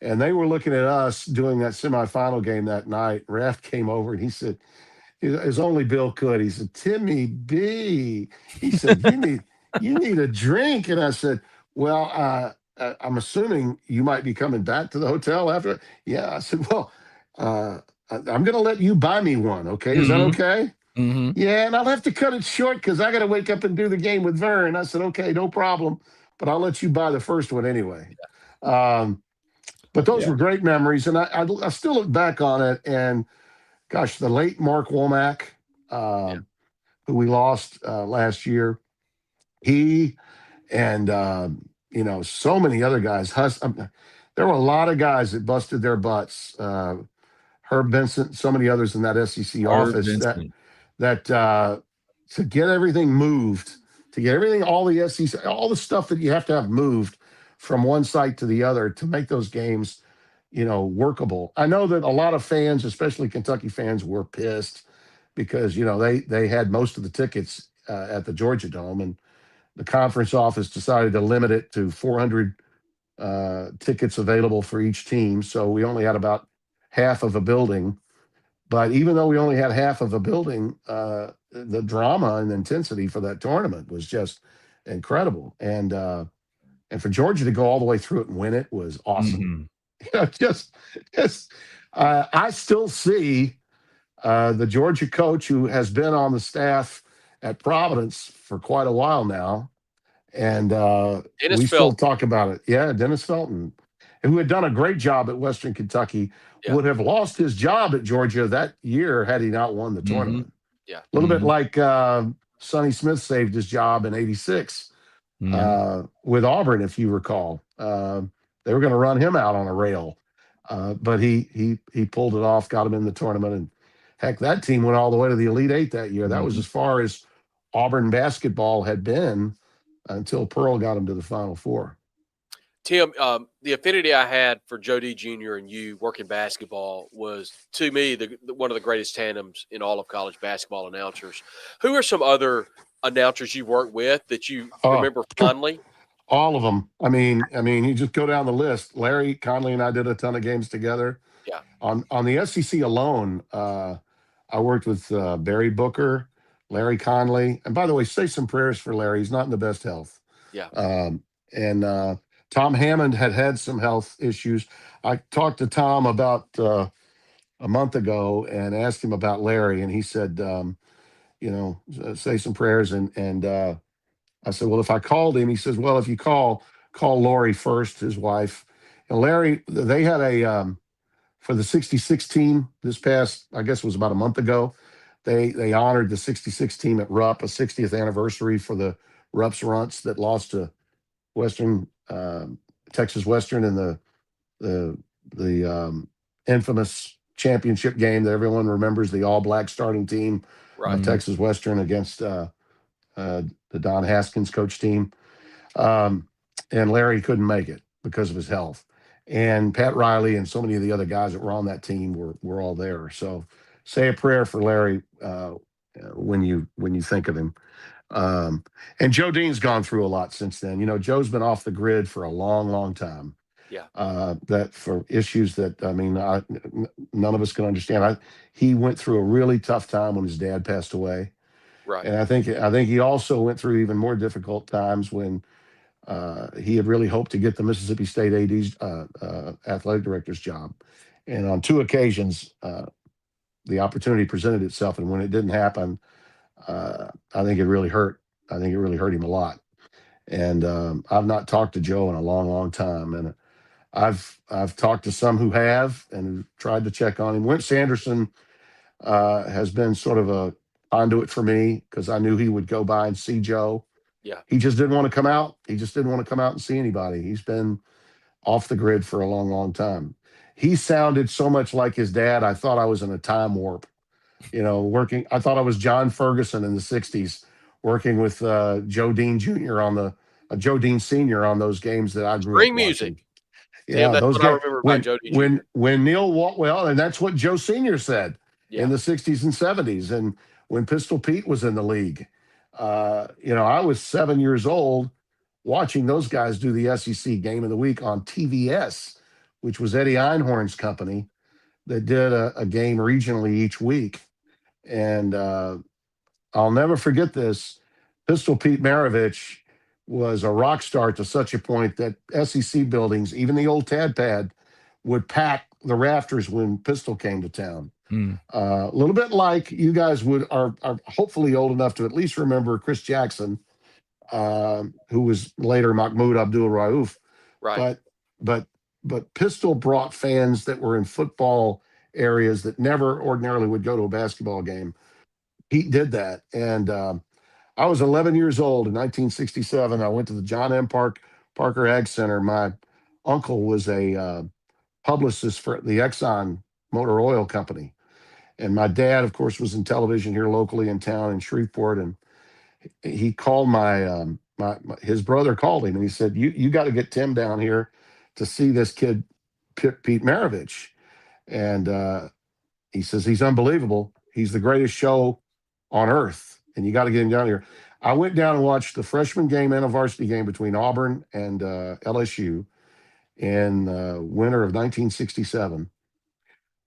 and they were looking at us doing that semifinal game that night. Raft came over, and he said, as only Bill could, he said, "Timmy B," he said, you need a drink." And I said, "Well, I'm assuming you might be coming back to the hotel after." "Yeah." I said, "Well, I'm going to let you buy me one. Okay. Is that okay? Mm-hmm. Yeah. And I'll have to cut it short because I got to wake up and do the game with Vern. I said, okay, no problem. But I'll let you buy the first one anyway. But those were great memories. And I still look back on it. And gosh, the late Mark Womack, who we lost last year, he and, so many other guys. There were a lot of guys that busted their butts. Herb Vincent, so many others in that SEC office that to get everything moved, to get everything, all the SEC, all the stuff that you have to have moved from one site to the other to make those games, workable. I know that a lot of fans, especially Kentucky fans, were pissed because they had most of the tickets at the Georgia Dome, and the conference office decided to limit it to 400 tickets available for each team. So we only had about half of a building. But even though we only had half of a building, the drama and intensity for that tournament was just incredible. And for Georgia to go all the way through it and win it was awesome. I still see the Georgia coach who has been on the staff at Providence for quite a while now. And we still talk about it. Yeah, Dennis Felton, who had done a great job at Western Kentucky, would have lost his job at Georgia that year had he not won the tournament. Yeah. A little bit like Sonny Smith saved his job in '86 with Auburn, if you recall. They were going to run him out on a rail, but he pulled it off, got him in the tournament, and heck, that team went all the way to the Elite Eight that year. That was as far as Auburn basketball had been until Pearl got him to the Final Four. Tim, the affinity I had for Joe D. Jr. and you working basketball was, to me, one of the greatest tandems in all of college basketball announcers. Who are some other announcers you worked with that you remember fondly? All of them. I mean, you just go down the list. Larry Conley and I did a ton of games together. Yeah. On the SEC alone, I worked with Barry Booker, Larry Conley, and by the way, say some prayers for Larry. He's not in the best health. Yeah. And Tom Hammond had some health issues. I talked to Tom about a month ago and asked him about Larry, and he said, say some prayers. And I said, well, if I called him, he says, well, if you call Lori first, his wife. And Larry, they had for the 66 team this past, I guess it was about a month ago, they honored the 66 team at Rupp, a 60th anniversary for the Rupp's Runts that lost to Texas Western in the infamous championship game that everyone remembers, the all-black starting team of Texas Western against the Don Haskins coach team. And Larry couldn't make it because of his health. And Pat Riley and so many of the other guys that were on that team were all there. So say a prayer for Larry when you think of him. And Joe Dean's gone through a lot since then. Joe's been off the grid for a long, long time. Yeah. That for issues that, none of us can understand. He went through a really tough time when his dad passed away. Right. And I think he also went through even more difficult times when he had really hoped to get the Mississippi State AD's athletic director's job. And on two occasions, the opportunity presented itself. And when it didn't happen, I think it really hurt. I think it really hurt him a lot. And I've not talked to Joe in a long, long time. And I've talked to some who have and who tried to check on him. Wentz Sanderson has been sort of a conduit for me because I knew he would go by and see Joe. Yeah. He just didn't want to come out. He just didn't want to come out and see anybody. He's been off the grid for a long, long time. He sounded so much like his dad. I thought I was in a time warp, working. I thought I was John Ferguson in the 60s working with Joe Dean Jr. on Joe Dean Sr. on those games that I grew up watching. Music. Yeah, that's those what I remember about Joe Dean Jr. When Neil Waltwell, and that's what Joe Sr. said in the 60s and 70s. And when Pistol Pete was in the league, I was 7 years old watching those guys do the SEC Game of the Week on TVS, which was Eddie Einhorn's company that did a game regionally each week. And I'll never forget this. Pistol Pete Maravich was a rock star to such a point that SEC buildings, even the old Tad Pad, would pack the rafters when Pistol came to town. A little bit like you guys are hopefully old enough to at least remember Chris Jackson, who was later Mahmoud Abdul Rauf. Right. But Pistol brought fans that were in football areas that never ordinarily would go to a basketball game. He did that, and I was 11 years old in 1967. I went to the John M. Parker Ag Center. My uncle was a publicist for the Exxon Motor Oil Company, and my dad, of course, was in television here locally in town in Shreveport. And he called his brother called him, and he said, "You got to get Tim down here to see this kid, Pete Maravich." And he says he's unbelievable. He's the greatest show on earth, and you got to get him down here. I went down and watched the freshman game and a varsity game between Auburn and LSU in winter of 1967,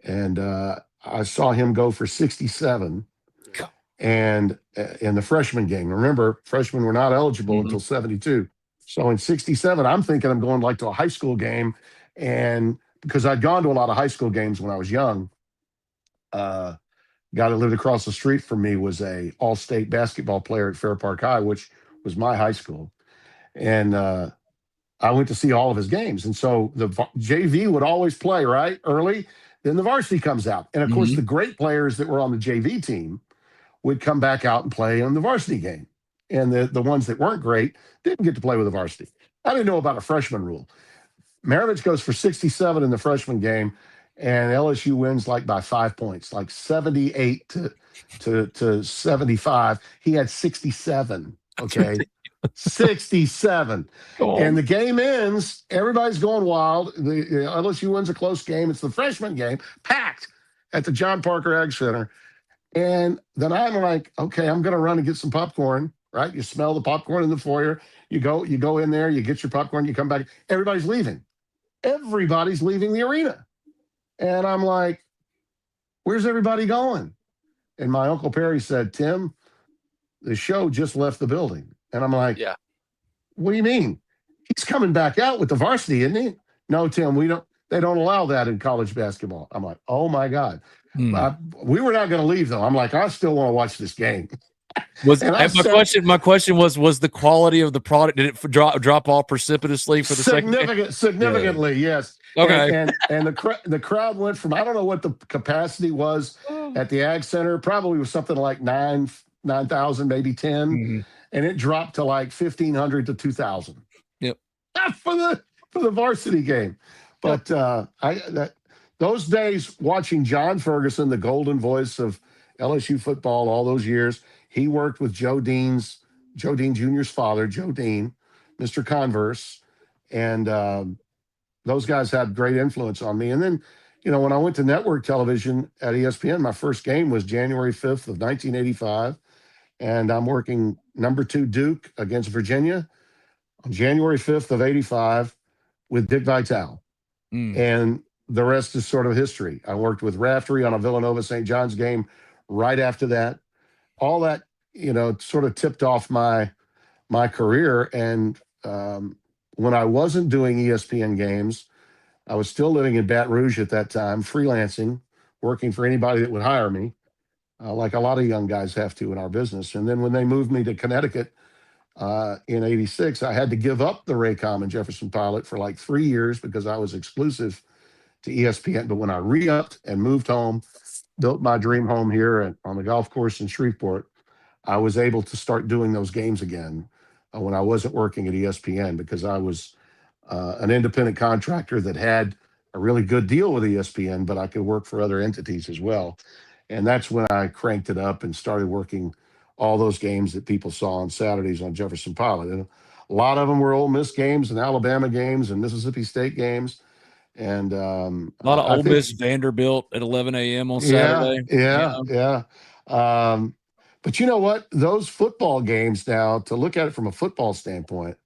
and I saw him go for 67. And in the freshman game, remember, freshmen were not eligible until 72. So in 67, I'm thinking I'm going like to a high school game, and because I'd gone to a lot of high school games when I was young. Guy that lived across the street from me was a all-state basketball player at Fair Park High, which was my high school. And I went to see all of his games. And so the JV would always play, right, early. Then the varsity comes out. And, of course, the great players that were on the JV team would come back out and play on the varsity game. And the ones that weren't great didn't get to play with the varsity. I didn't know about a freshman rule. Maravich goes for 67 in the freshman game, and LSU wins like by 5 points, like 78 to 75. He had 67. Okay, 67. And the game ends. Everybody's going wild. The LSU wins a close game. It's the freshman game, packed at the John Parker Ag Center. And then I'm like, okay, I'm going to run and get some popcorn. Right? You smell the popcorn in the foyer. You go in there. You get your popcorn. You come back. Everybody's leaving. Everybody's leaving the arena. And I'm like, where's everybody going? And my Uncle Perry said, Tim, the show just left the building. And I'm like, Yeah. What do you mean? He's coming back out with the varsity, isn't he? No, Tim, they don't allow that in college basketball. I'm like, oh my God. We were not going to leave though. I'm like, I still want to watch this game. My question was the quality of the product, did it drop off precipitously for the significantly, yes. Okay. And the crowd went from, I don't know what the capacity was at the Ag Center, probably was something like 9,000, maybe 10, and it dropped to like 1,500 to 2,000. Yep. For the varsity game. But those days watching John Ferguson, the golden voice of LSU football all those years, he worked with Joe Dean Jr.'s father, Joe Dean, Mr. Converse, and those guys had great influence on me. And then, when I went to network television at ESPN, my first game was January 5th of 1985, and I'm working number 2 Duke against Virginia on January 5th of 85 with Dick Vitale. And the rest is sort of history. I worked with Raftery on a Villanova St. John's game right after that. All that, sort of tipped off my career. And when I wasn't doing ESPN games, I was still living in Baton Rouge at that time, freelancing, working for anybody that would hire me, like a lot of young guys have to in our business. And then when they moved me to Connecticut in 86, I had to give up the Raycom and Jefferson Pilot for like 3 years because I was exclusive to ESPN. But when I re-upped and moved home, built my dream home here on the golf course in Shreveport, I was able to start doing those games again when I wasn't working at ESPN, because I was an independent contractor that had a really good deal with ESPN, but I could work for other entities as well. And that's when I cranked it up and started working all those games that people saw on Saturdays on Jefferson Pilot. And a lot of them were Ole Miss games and Alabama games and Mississippi State games. And a lot of Ole Miss Vanderbilt at 11 a.m. on Saturday. Yeah. But you know what? Those football games now, to look at it from a football standpoint,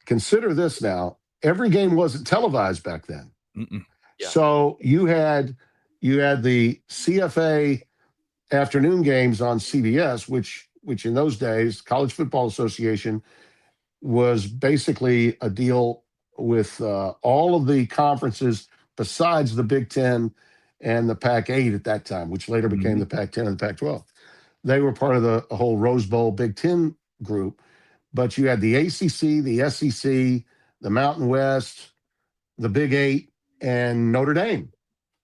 consider this now. Every game wasn't televised back then. Yeah. So you had the CFA afternoon games on CBS, which in those days, College Football Association, was basically a deal with all of the conferences besides the Big Ten and the Pac-8 at that time, which later became the Pac-10 and the Pac-12. They were part of the whole Rose Bowl Big Ten group. But you had the ACC, the SEC, the Mountain West, the Big Eight, and Notre Dame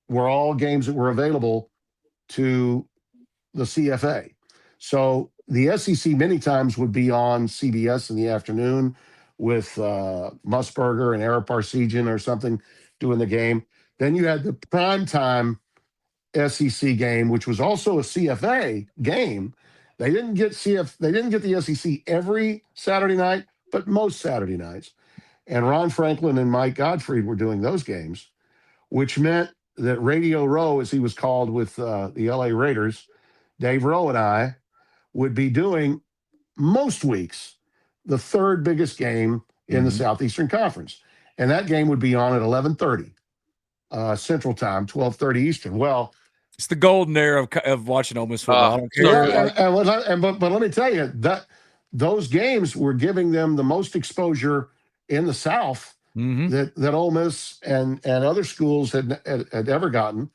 were all games that were available to the CFA. So the SEC many times would be on CBS in the afternoon with Musburger and Ara Parseghian or something doing the game. Then you had the primetime SEC game, which was also a CFA game. They didn't get the SEC every Saturday night, but most Saturday nights. And Ron Franklin and Mike Gottfried were doing those games, which meant that Radio Row, as he was called with the LA Raiders, Dave Rowe and I would be doing most weeks the third biggest game in the Southeastern Conference. And that game would be on at 11:30 Central Time, 12:30 Eastern. Well, it's the golden era of watching Ole Miss football. I don't care. But let me tell you that those games were giving them the most exposure in the South that Ole Miss and other schools had ever gotten.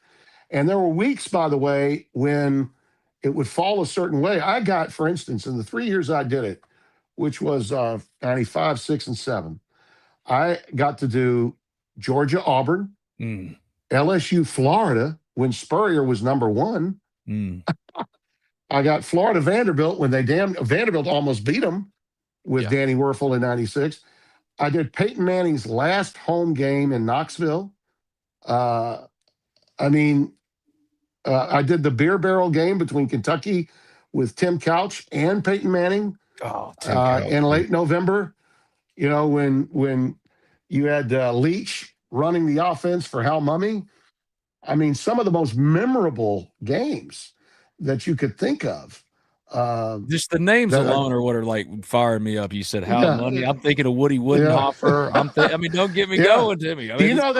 And there were weeks, by the way, when it would fall a certain way. I got, for instance, in the 3 years I did it, which was 95, 6, and 7, I got to do Georgia, Auburn, LSU, Florida, when Spurrier was number 1. I got Florida, Vanderbilt, when Vanderbilt almost beat them with Danny Werfel in 96. I did Peyton Manning's last home game in Knoxville. I did the beer barrel game between Kentucky with Tim Couch and Peyton Manning in late November. You know, when you had Leach running the offense for Hal Mummy. I mean, some of the most memorable games that you could think of. Just the names alone are what are like firing me up. You said Hal Mummy. I'm thinking of Woody Woodenhofer. Don't get me going, Timmy. Do you know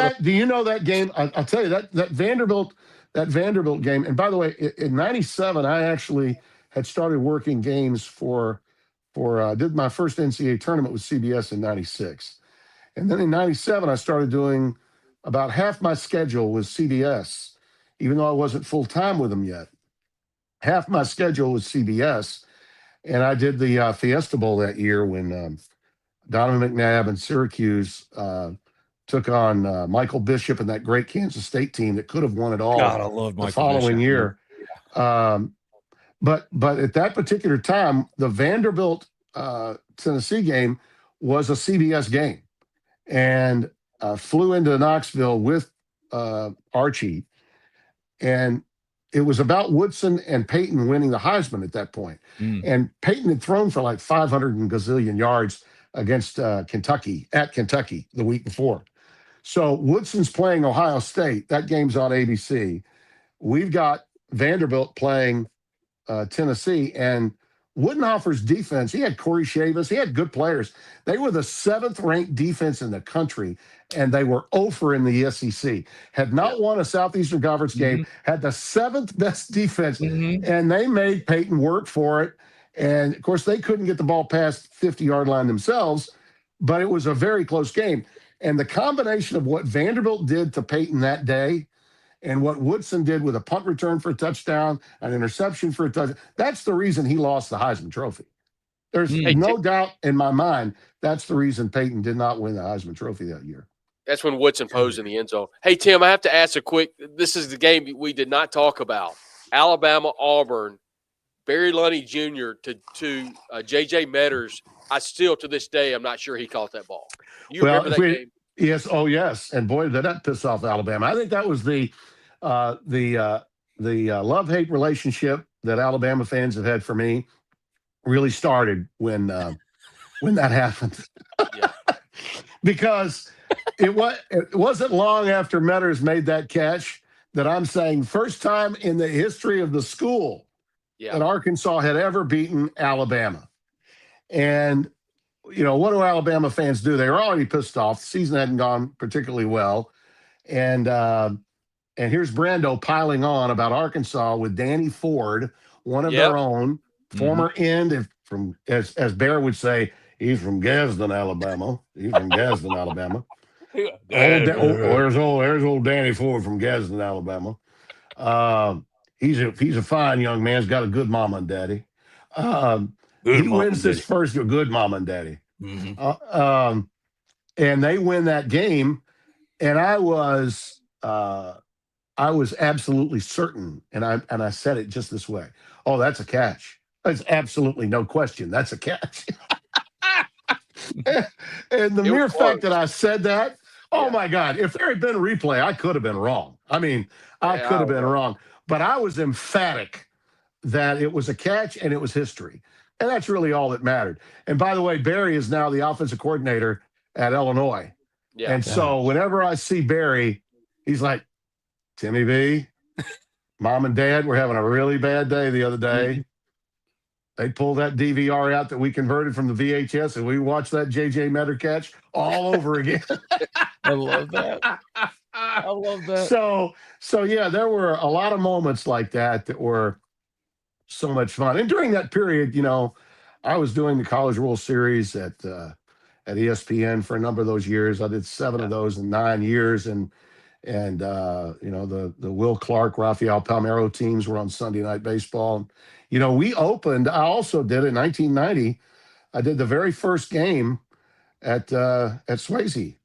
that game? I'll tell you that Vanderbilt game. And by the way, in '97, I actually had started working games for did my first NCAA tournament with CBS in '96, and then in '97 I started doing about half my schedule was CBS, even though I wasn't full time with them yet. Half my schedule was CBS, and I did the Fiesta Bowl that year when Donovan McNabb and Syracuse took on Michael Bishop and that great Kansas State team that could have won it all. God, I love Michael the following Bishop. year. But at that particular time, the Vanderbilt Tennessee game was a CBS game, and flew into Knoxville with Archie, and it was about Woodson and Peyton winning the Heisman at that point. And Peyton had thrown for like 500 and gazillion yards against Kentucky the week before. So Woodson's playing Ohio State. That game's on ABC. We've got Vanderbilt playing Tennessee, and Woodenhofer's defense, he had Corey Chavis, he had good players. They were the 7th ranked defense in the country, and they were 0 in the SEC. Had not won a Southeastern Conference game, had the 7th best defense, and they made Peyton work for it. And, of course, they couldn't get the ball past 50-yard line themselves, but it was a very close game. And the combination of what Vanderbilt did to Peyton that day and what Woodson did with a punt return for a touchdown, an interception for a touchdown, that's the reason he lost the Heisman Trophy. There's no doubt in my mind that's the reason Peyton did not win the Heisman Trophy that year. That's when Woodson posed in the end zone. Hey, Tim, I have to ask this is the game we did not talk about. Alabama, Auburn, Barry Lunny Jr. to J.J. Metters. I still, to this day, I'm not sure he caught that ball. You remember that game? Yes. Oh, yes. And boy, did that piss off Alabama. I think that was the love-hate relationship that Alabama fans have had for me really started when that happened. Because it wasn't long after Metters made that catch that I'm saying first time in the history of the school that Arkansas had ever beaten Alabama. And you know, what do Alabama fans do? They were already pissed off. The season hadn't gone particularly well. And here's Brando piling on about Arkansas with Danny Ford, one of their own, former end, as Bear would say, he's from Gadsden, Alabama. He's from Gadsden, Alabama. There's old Danny Ford from Gadsden, Alabama. He's a fine young man. He's got a good mama and daddy. Good He mom wins and this daddy. first good mama and daddy. Mhm. And they win that game. And I was absolutely certain, and I said it just this way. Oh, that's a catch. That's absolutely no question. That's a catch. And the It was mere fact that close. I said that, oh Yeah. my God, if there had been a replay, I could have been wrong. I mean, I Yeah, I could have don't been know. wrong, but I was emphatic that it was a catch and it was history. And that's really all that mattered. And by the way, Barry is now the offensive coordinator at Illinois. Yeah. And so whenever I see Barry, he's like, Timmy B, mom and dad were having a really bad day the other day. Mhm. They pulled that DVR out that we converted from the VHS, and we watched that JJ Metter catch all over again. I love that. I love that. So yeah, there were a lot of moments like that were so much fun. And during that period, I was doing the College World Series at ESPN for a number of those years. I did 7 of those in 9 years, and the Will Clark, Rafael Palmeiro teams were on Sunday Night Baseball. We opened. I also did in 1990. I did the very first game at Swayze.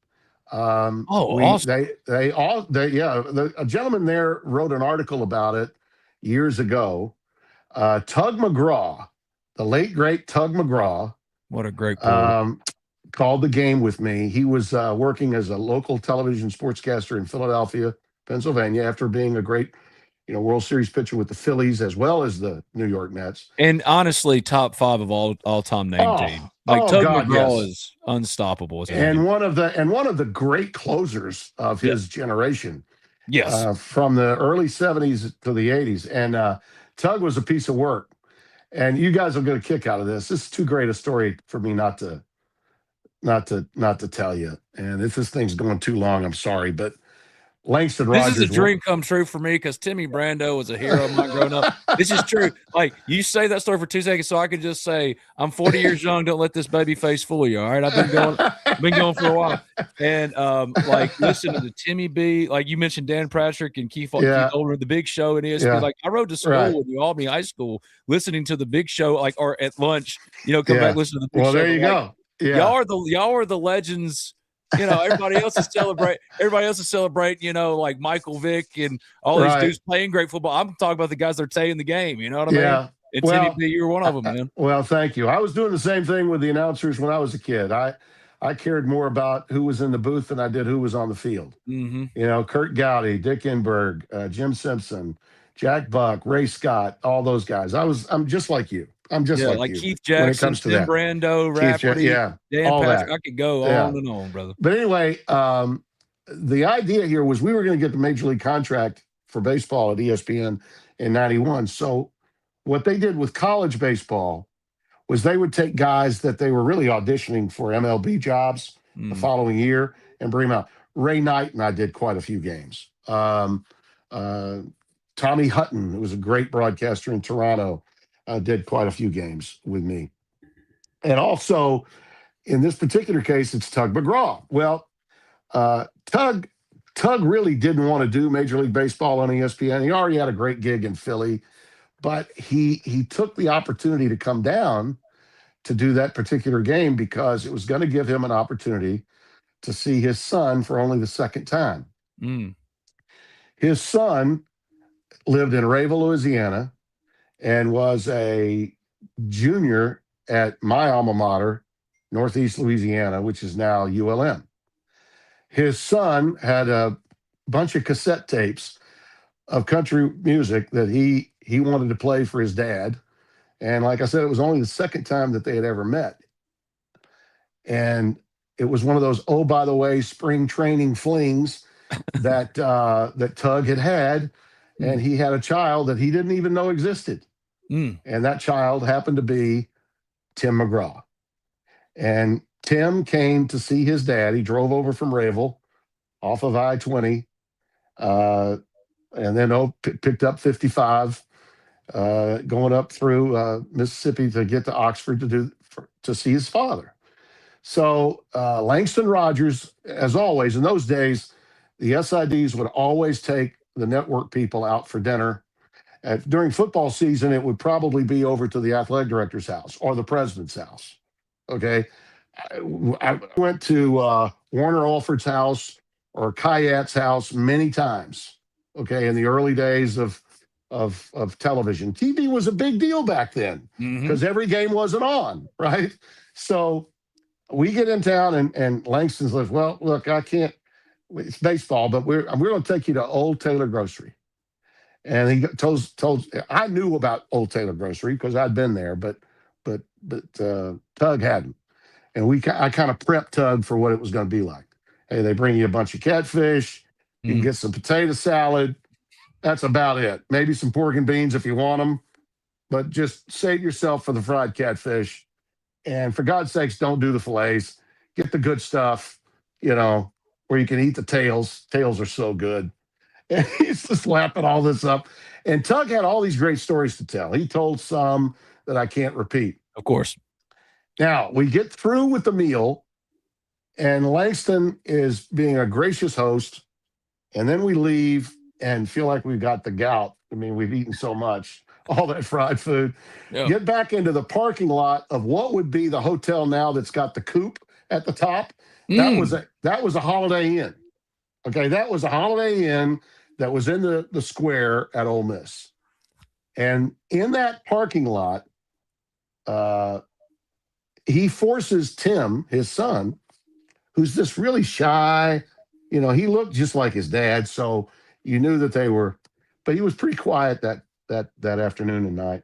Oh, We awesome. a gentleman there wrote an article about it years ago. Tug McGraw, the late great Tug McGraw, What a great quote. called the game with me. He was working as a local television sportscaster in Philadelphia, Pennsylvania, after being a great, World Series pitcher with the Phillies as well as the New York Mets. And honestly, top 5 of all time name team. Like Tug God, McGraw yes. is unstoppable. And one of the great closers of his generation. Yes. From the early 70s to the 80s. And Tug was a piece of work. And you guys will get a kick out of this. This is too great a story for me not to tell you. And if this thing's going too long, I'm sorry. But Langston This Rogers. is a dream come true for me because Timmy Brando was a hero of mine growing up. This is true. Like, you say that story for 2 seconds, so I could just say, I'm 40 years young. Don't let this baby face fool you. All right. I've been going for a while. And listen to the Timmy B. Like you mentioned Dan Patrick and Keith Older, the Big Show in ESPN. Yeah. Like I rode to school in Albany High School listening to the Big Show, or at lunch, come back, listen to the Big Show. Well, there you go. Yeah. Y'all are the legends. Everybody else is celebrating, like Michael Vick and all these dudes playing great football. I'm talking about the guys that are staying in the game. You know what I mean? And Timmy B, you were one of them, man. Well, thank you. I was doing the same thing with the announcers when I was a kid. I cared more about who was in the booth than I did who was on the field. Mm-hmm. Kurt Gowdy, Dick Enberg, Jim Simpson, Jack Buck, Ray Scott, all those guys. I'm just like you. I'm just like you. Keith Jackson, when it comes to Tim Brando, Rafferty, Dan Patrick. That. I could go on and on, brother. But anyway, the idea here was we were going to get the major league contract for baseball at ESPN in 91. So what they did with college baseball was they would take guys that they were really auditioning for MLB jobs the following year and bring them out. Ray Knight and I did quite a few games. Tommy Hutton, who was a great broadcaster in Toronto, did quite a few games with me. And also, in this particular case, it's Tug McGraw. Well, Tug really didn't want to do Major League Baseball on ESPN. He already had a great gig in Philly, but he took the opportunity to come down to do that particular game because it was going to give him an opportunity to see his son for only the second time. His son lived in Rayville, Louisiana, and was a junior at my alma mater, Northeast Louisiana, which is now ULM. His son had a bunch of cassette tapes of country music that he wanted to play for his dad. And like I said, it was only the second time that they had ever met. And it was one of those, oh, by the way, spring training flings that Tug had. And he had a child that he didn't even know existed. And that child happened to be Tim McGraw. And Tim came to see his dad. He drove over from Rayville off of I-20 and then picked up 55 going up through Mississippi to get to Oxford to see his father. So Langston Rogers, as always, in those days, the SIDs would always take the network people out for dinner. During football season, it would probably be over to the athletic director's house or the president's house. Okay. I went to Warner Alford's house or Kayat's house many times. Okay. In the early days of television, TV was a big deal back then because every game wasn't on, right? So we get in town and Langston's like, well, look, I can't. It's baseball, but we're going to take you to Old Taylor Grocery. And he told I knew about Old Taylor Grocery because I'd been there, but Tug hadn't. And I kind of prepped Tug for what it was going to be like. Hey, they bring you a bunch of catfish. You can get some potato salad. That's about it. Maybe some pork and beans if you want them, but just save yourself for the fried catfish. And for God's sakes, don't do the fillets. Get the good stuff, where you can eat the tails. Tails are so good. And he's just lapping all this up. And Tug had all these great stories to tell. He told some that I can't repeat. Of course. Now, we get through with the meal, and Langston is being a gracious host. And then we leave and feel like we've got the gout. I mean, we've eaten so much, all that fried food. Yeah. Get back into the parking lot of what would be the hotel now that's got the coop at the top. That was a Holiday Inn. Okay, that was a Holiday Inn that was in the square at Ole Miss. And in that parking lot, he forces Tim, his son, who's this really shy, he looked just like his dad, so you knew that they were, but he was pretty quiet that afternoon and night.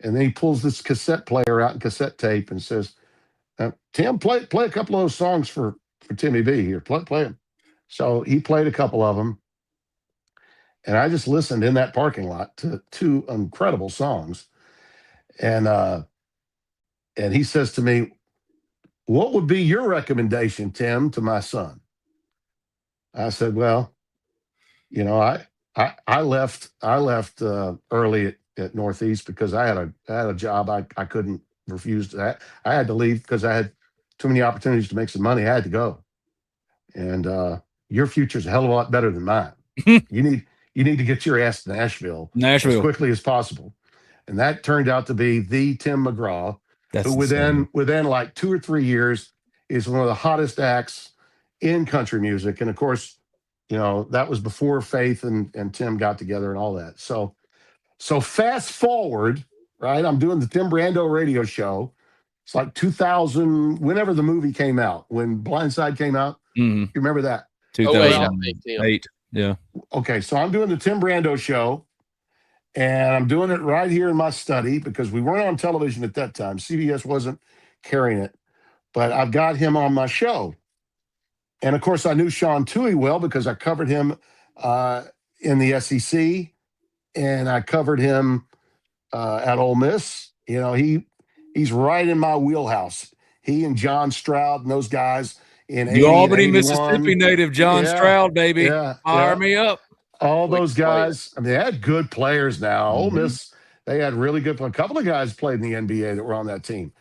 And then he pulls this cassette player out and cassette tape and says, Tim, play a couple of those songs for Timmy B here. Play them. So he played a couple of them. And I just listened in that parking lot to two incredible songs. And he says to me, what would be your recommendation, Tim, to my son? I said, well, I left early at Northeast because I had a job I couldn't refuse to. I had to leave because I had too many opportunities to make some money. I had to go. And your future's a hell of a lot better than mine. You need to get your ass to Nashville as quickly as possible. And that turned out to be the Tim McGraw, who within like 2 or 3 years is one of the hottest acts in country music. And of course, that was before Faith and Tim got together and all that. So fast forward, right? I'm doing the Tim Brando radio show. It's like 2000, whenever the movie came out, when Blindside came out. You remember that? 2008. Yeah. Okay, so I'm doing the Tim Brando show, and I'm doing it right here in my study because we weren't on television at that time. CBS wasn't carrying it, but I've got him on my show. And, of course, I knew Sean Toohey well because I covered him in the SEC, and I covered him at Ole Miss. He's right in my wheelhouse. He and John Stroud and those guys in the Albany, Mississippi native John Stroud, baby. Fire me up. All those guys. I mean, they had good players now. Ole Miss, they had really good. A couple of guys played in the NBA that were on that team.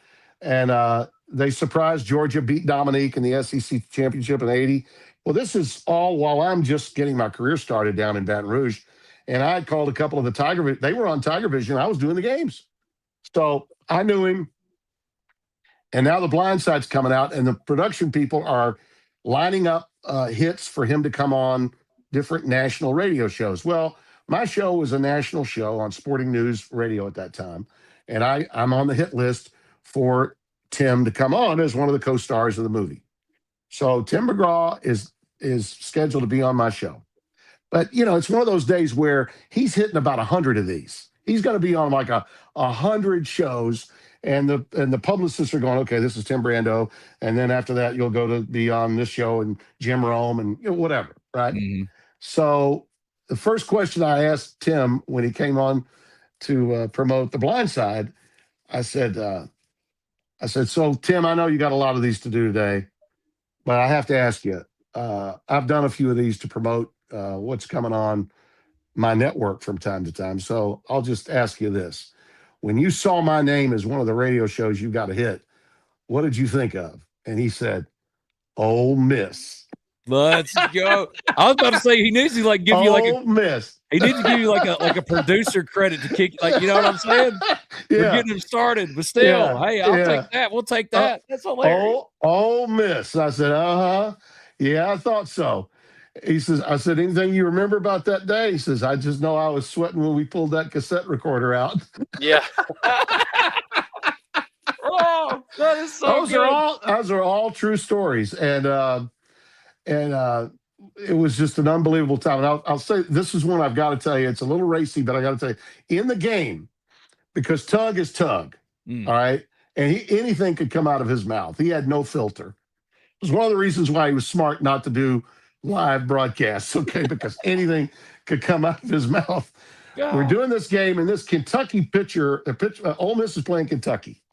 And they surprised Georgia, beat Dominique in the SEC championship in '80. Well, this is all while I'm just getting my career started down in Baton Rouge. And I called a couple of the Tiger. They were on Tiger Vision. I was doing the games. So I knew him. And now the Blindside's coming out, and the production people are lining up hits for him to come on different national radio shows. Well, my show was a national show on Sporting News Radio at that time, and I'm on the hit list for Tim to come on as one of the co-stars of the movie. So Tim McGraw is scheduled to be on my show. But, it's one of those days where he's hitting about 100 of these. He's going to be on like 100 shows. And the publicists are going, okay, this is Tim Brando, and then after that you'll go to be on this show and Jim Rome and whatever, right? So the first question I asked Tim when he came on to promote The Blind Side, I said, so Tim, I know you got a lot of these to do today, but I have to ask you. I've done a few of these to promote what's coming on my network from time to time, so I'll just ask you this. When you saw my name as one of the radio shows you got a hit, what did you think of? And he said, Ole Miss. Let's go. I was about to say he needs to like give you like Ole Miss. he needs to give you like a producer credit to kick, like, you know what I'm saying? We're Yeah. getting him started, but still, hey, I'll take that. We'll take that. That's hilarious. Ole Miss. I said, yeah, I thought so. He says, I said, anything you remember about that day? He says, I just know I was sweating when we pulled that cassette recorder out. Yeah. Oh, that is so those are all true stories. And it was just an unbelievable time. And I'll say this is one I've got to tell you. It's a little racy, but I got to tell you, in the game, because Tug is Tug, all right? And anything could come out of his mouth. He had no filter. It was one of the reasons why he was smart not to do live broadcasts, okay? Because anything could come out of his mouth. God. We're doing this game, and this Kentucky pitcher, Ole Miss is playing Kentucky.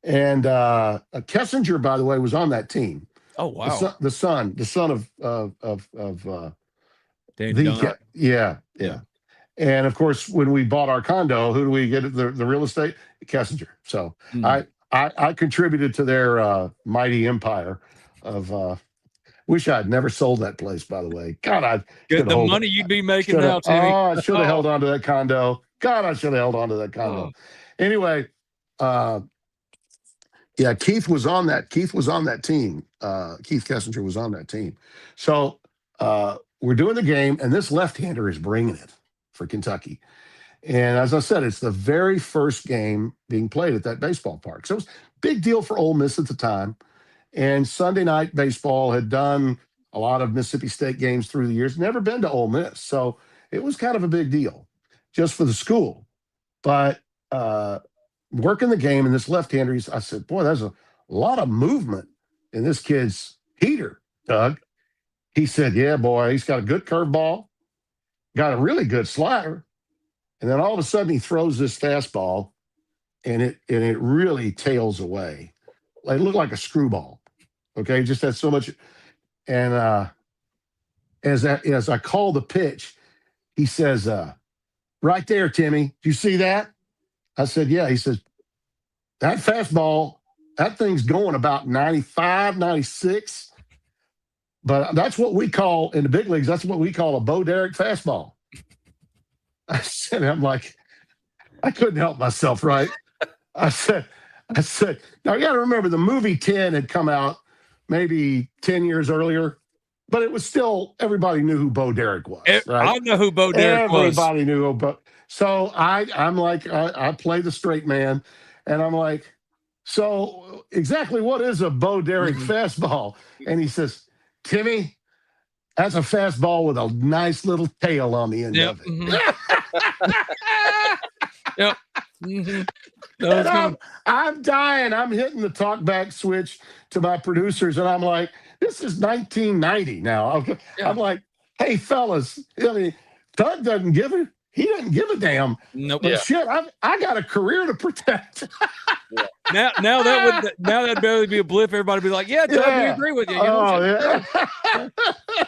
And Kessinger, by the way, was on that team. Oh, wow. The son of yeah. And of course, when we bought our condo, who do we get the real estate? Kessinger. So I contributed to their mighty empire of. Wish I'd never sold that place. By the way, God, I get the money you'd be making now, Timmy. I should have held on to that condo. God, I should have held on to that condo. Anyway, yeah, Keith was on that team. Keith Kessinger was on that team. So we're doing the game, and this left-hander is bringing it for Kentucky. And as I said, it's the very first game being played at that baseball park. So it was a big deal for Ole Miss at the time. And Sunday night baseball had done a lot of Mississippi State games through the years, never been to Ole Miss. So it was kind of a big deal just for the school. But working the game in this left-hander, I said, boy, there's a lot of movement in this kid's heater, Doug. He said, yeah, boy, he's got a good curveball, got a really good slider. And then all of a sudden he throws this fastball and it really tails away. It looked like a screwball. Okay, just had so much. And as I call the pitch, he says, right there, Timmy, do you see that? I said, yeah. He says, that fastball, that thing's going about 95, 96. But that's what we call, in the big leagues, that's what we call a Bo Derek fastball. I said, I'm like, I couldn't help myself, right? I said, now you got to remember the movie 10 had come out maybe 10 years earlier, but it was still, everybody knew who Bo Derek was. Right? I know who Bo Derek was. Everybody knew who Bo. So I'm like, I play the straight man, and I'm like, so exactly what is a Bo Derek fastball? And he says, Timmy, that's a fastball with a nice little tail on the end of it. Yep. I'm dying. I'm hitting the talk back switch to my producers, and I'm like, this is 1990 now. I'm like, hey, fellas, I mean, Doug doesn't give a he doesn't give a damn. Nope. But shit, I got a career to protect. Now that'd barely be a blip. Everybody would be like, yeah, Doug, we agree with you.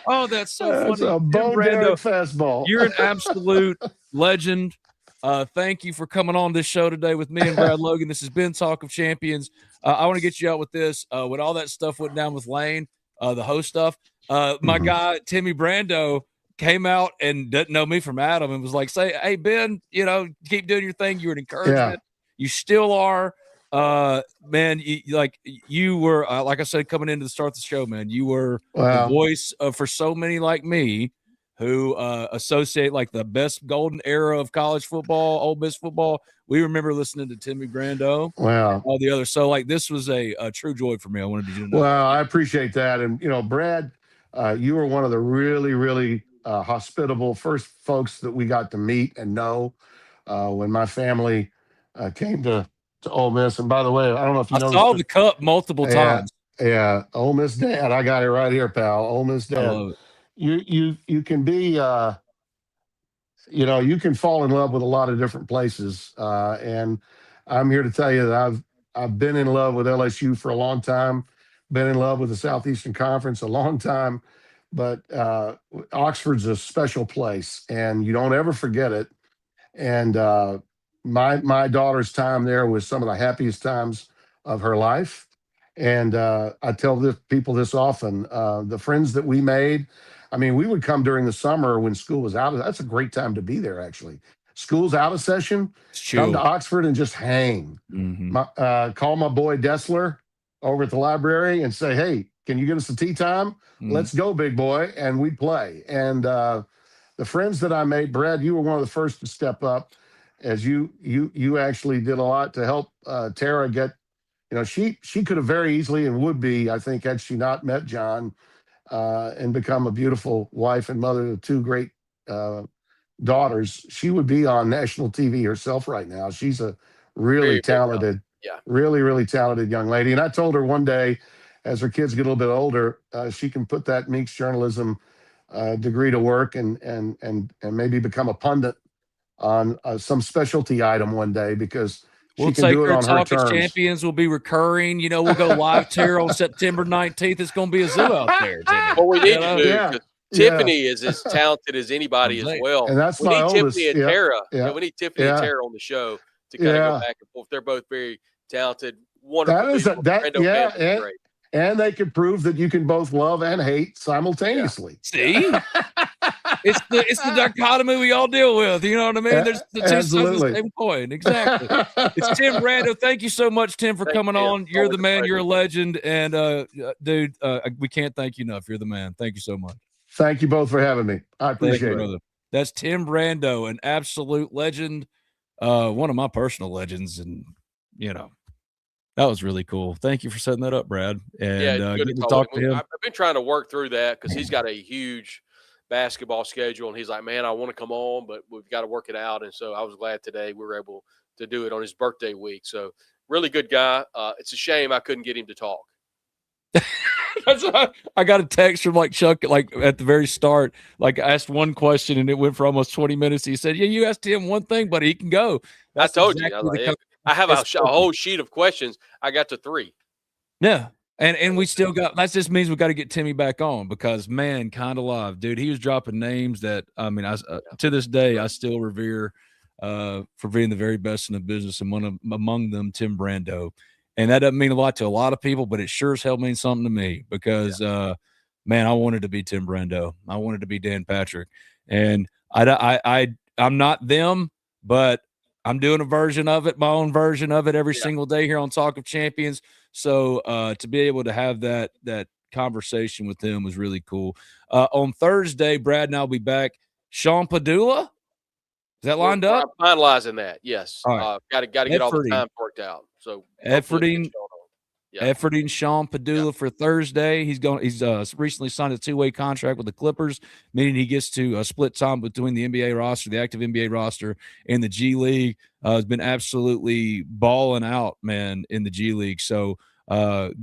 Oh, that's so funny. It's a Bo Derek fastball. You're an absolute legend. Thank you for coming on this show today with me and Brad Logan. This has been Talk of Champions. I want to get you out with this. When all that stuff went down with Lane, the host stuff, my guy, Tim Brando, came out and doesn't know me from Adam and was like, say, hey, Ben, keep doing your thing. You were an encouragement. You still are. Man, you were, like I said, coming into the start of the show, man, you were the voice for so many like me who associate like the best golden era of college football, Ole Miss football. We remember listening to Tim Brando. Wow. All the others. So like this was a true joy for me. I wanted you to know. Well, I appreciate that. And, Brad, you were one of the really, really hospitable first folks that we got to meet and know when my family came to Ole Miss. And by the way, I don't know if you know. I saw the cup multiple times. Yeah. Ole Miss Dad. I got it right here, pal. Ole Miss Dad. I love it. You can be you can fall in love with a lot of different places, and I'm here to tell you that I've been in love with LSU for a long time, been in love with the Southeastern Conference a long time, but Oxford's a special place, and you don't ever forget it. And my daughter's time there was some of the happiest times of her life, And I tell people this often. The friends that we made, I mean, we would come during the summer when school was out. That's a great time to be there, actually. School's out of session. It's Come to chill. Oxford and just hang. Mm-hmm. Call my boy Dessler over at the library and say, hey, can you get us a tea time? Mm-hmm. Let's go, big boy. And we'd play. And the friends that I made, Brad, you were one of the first to step up, as you actually did a lot to help Tara get. She could have very easily and would be, I think, had she not met John and become a beautiful wife and mother of two great daughters. She would be on national TV herself right now. She's a really Very big help. talented, Yeah. really, really talented young lady. And I told her one day, as her kids get a little bit older, she can put that Meeks journalism degree to work and maybe become a pundit on some specialty item one day, because We'll she can take do it her on her Talk as terms. Champions. Will be recurring. We'll go live to her on September 19th. It's going to be a zoo out there. What we need to do, Yeah. Tiffany is as talented as anybody as well. And that's we my need oldest. Tiffany and Yeah. Tara. Yeah. We need Tiffany and Tara on the show to kind of go back and forth. They're both very talented, wonderful people. Great. And they could prove that you can both love and hate simultaneously. See? It's the dichotomy we all deal with. You know what I mean? There's the two sides of the same coin. Exactly. It's Tim Brando. Thank you so much, Tim, for coming on. You're the man. You're a legend. And, dude, we can't thank you enough. You're the man. Thank you so much. Thank you both for having me. I appreciate it. Brother. That's Tim Brando, an absolute legend, one of my personal legends. And, that was really cool. Thank you for setting that up, Brad. And good to talk to him. I've been trying to work through that because he's got a huge basketball schedule, and he's like, man, I want to come on, but we've got to work it out. And so I was glad today we were able to do it on his birthday week. So really good guy. It's a shame I couldn't get him to talk. I got a text from Chuck, at the very start, I asked one question and it went for almost 20 minutes. He said, yeah, you asked him one thing, but he can go. I told you. I have a whole sheet of questions. I got to 3. Yeah. And we still got, that just means we got to get Timmy back on because, man, kind of live, dude. He was dropping names that, to this day, I still revere for being the very best in the business, and among them, Tim Brando. And that doesn't mean a lot to a lot of people, but it sure as hell means something to me because, man, I wanted to be Tim Brando. I wanted to be Dan Patrick. And I'm not them, but I'm doing a version of it, my own version of it every single day here on Talk of Champions. So to be able to have that conversation with him was really cool. On Thursday, Brad and I will be back. Sean Padula, is that lined up? I'm finalizing that, yes. Right. Got to get all the time worked out. So efforting Sean Padula for Thursday. He's recently signed a 2-way contract with the Clippers, meaning he gets to split time between the NBA roster, the active NBA roster, and the G League. Has been absolutely balling out, man, in the G League. So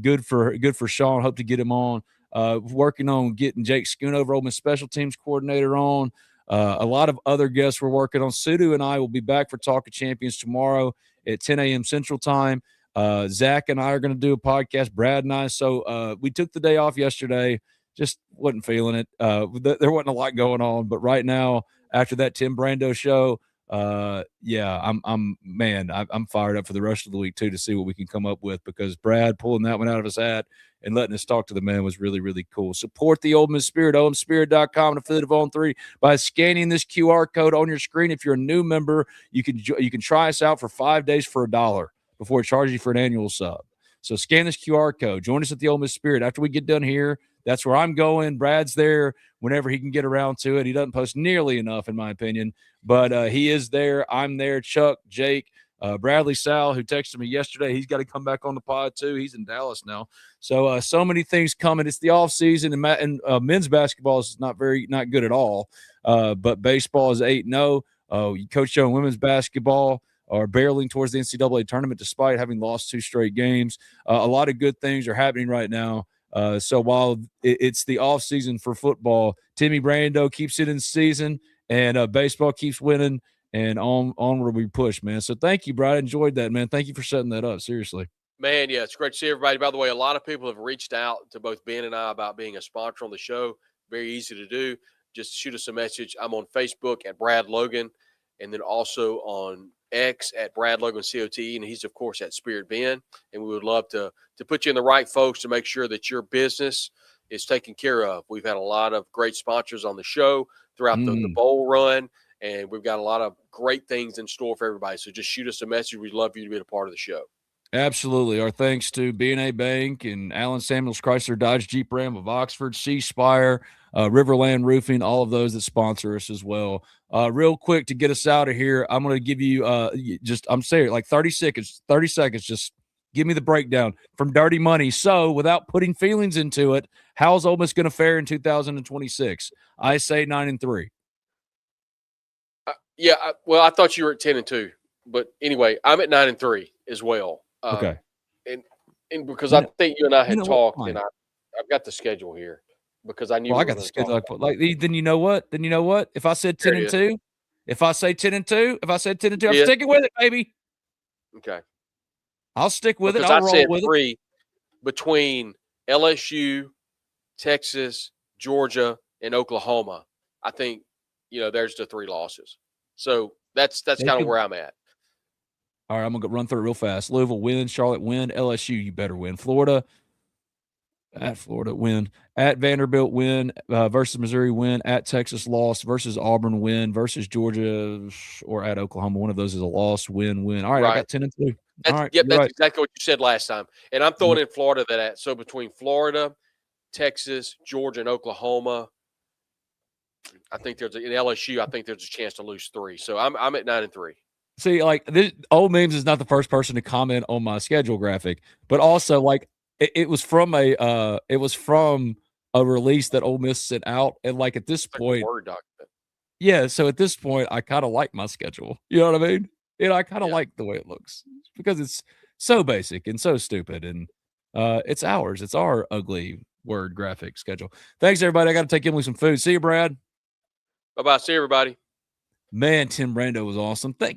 good for Sean. Hope to get him on. Working on getting Jake Schoonover, Ole Miss special teams coordinator, on. A lot of other guests we're working on. Sudu and I will be back for Talk of Champions tomorrow at 10 a.m. Central Time. Zach and I are going to do a podcast, Brad and I. So we took the day off yesterday, just wasn't feeling it. There wasn't a lot going on, but right now, after that Tim Brando show, I'm fired up for the rest of the week too, to see what we can come up with, because Brad pulling that one out of his hat and letting us talk to the man was really, really cool. Support the Ole Miss Spirit, omspirit.com, an affiliate of On3, by scanning this QR code on your screen. If you're a new member, you can try us out for 5 days for $1 before it charges you for an annual sub. So scan this QR code. Join us at the Ole Miss Spirit. After we get done here, that's where I'm going. Brad's there whenever he can get around to it. He doesn't post nearly enough, in my opinion, but he is there. I'm there. Chuck, Jake, Bradley Sal, who texted me yesterday, he's got to come back on the pod too. He's in Dallas now. So many things coming. It's the off season, and men's basketball is not good at all. But baseball is 8-0. Coach Joe, women's basketball are barreling towards the NCAA tournament despite having lost 2 straight games. A lot of good things are happening right now. So while it's the off season for football, Timmy Brando keeps it in season, and baseball keeps winning, and onward we push, man. So thank you, Brian. I enjoyed that, man. Thank you for setting that up. Seriously. Man, yeah, it's great to see everybody. By the way, a lot of people have reached out to both Ben and I about being a sponsor on the show. Very easy to do. Just shoot us a message. I'm on Facebook at Brad Logan, and then also on X at Brad Logan COTE, and he's of course at Spirit Ben. And we would love to put you in the right folks to make sure that your business is taken care of. We've had a lot of great sponsors on the show throughout the bowl run, and we've got a lot of great things in store for everybody. So just shoot us a message. We'd love you to be a part of the show. Absolutely. Our thanks to B&A Bank and Allen Samuels Chrysler Dodge Jeep Ram of Oxford, C Spire, Riverland Roofing, all of those that sponsor us as well. Real quick to get us out of here, I'm going to give you I'm saying like 30 seconds, just give me the breakdown from Dirty Money. So without putting feelings into it, how's Ole Miss going to fare in 2026? I say 9-3. Well, I thought you were at 10-2, but anyway, I'm at 9-3 as well. Okay. And because I think you and I had talked, what? and I've got the schedule here because I knew. Well, I got the schedule. Then you know what? If I said 10-2, I'm sticking with it, baby. Okay. I'll stick with it. I'll roll with 3 between LSU, Texas, Georgia, and Oklahoma. I think there's the 3 losses. So that's kind of where I'm at. All right, I'm going to run through it real fast. Louisville win, Charlotte win, LSU you better win. Florida win, at Vanderbilt win, versus Missouri win, at Texas loss, versus Auburn win, versus Georgia or at Oklahoma. One of those is a loss, win. All right, I got 10-2. All right, that's exactly what you said last time. And I'm throwing in Florida so between Florida, Texas, Georgia, and Oklahoma, I think in LSU, I think there's a chance to lose 3. So I'm at 9-3. See, like this, Old Memes is not the first person to comment on my schedule graphic, but also like it was from a release that Ole Miss sent out, and like at this point, Word document. Yeah. So at this point, I kind of like my schedule. You know what I mean? I kind of like the way it looks because it's so basic and so stupid, and it's ours. It's our ugly word graphic schedule. Thanks, everybody. I got to take Emily some food. See you, Brad. Bye-bye. See you, everybody. Man, Tim Brando was awesome. Thank you.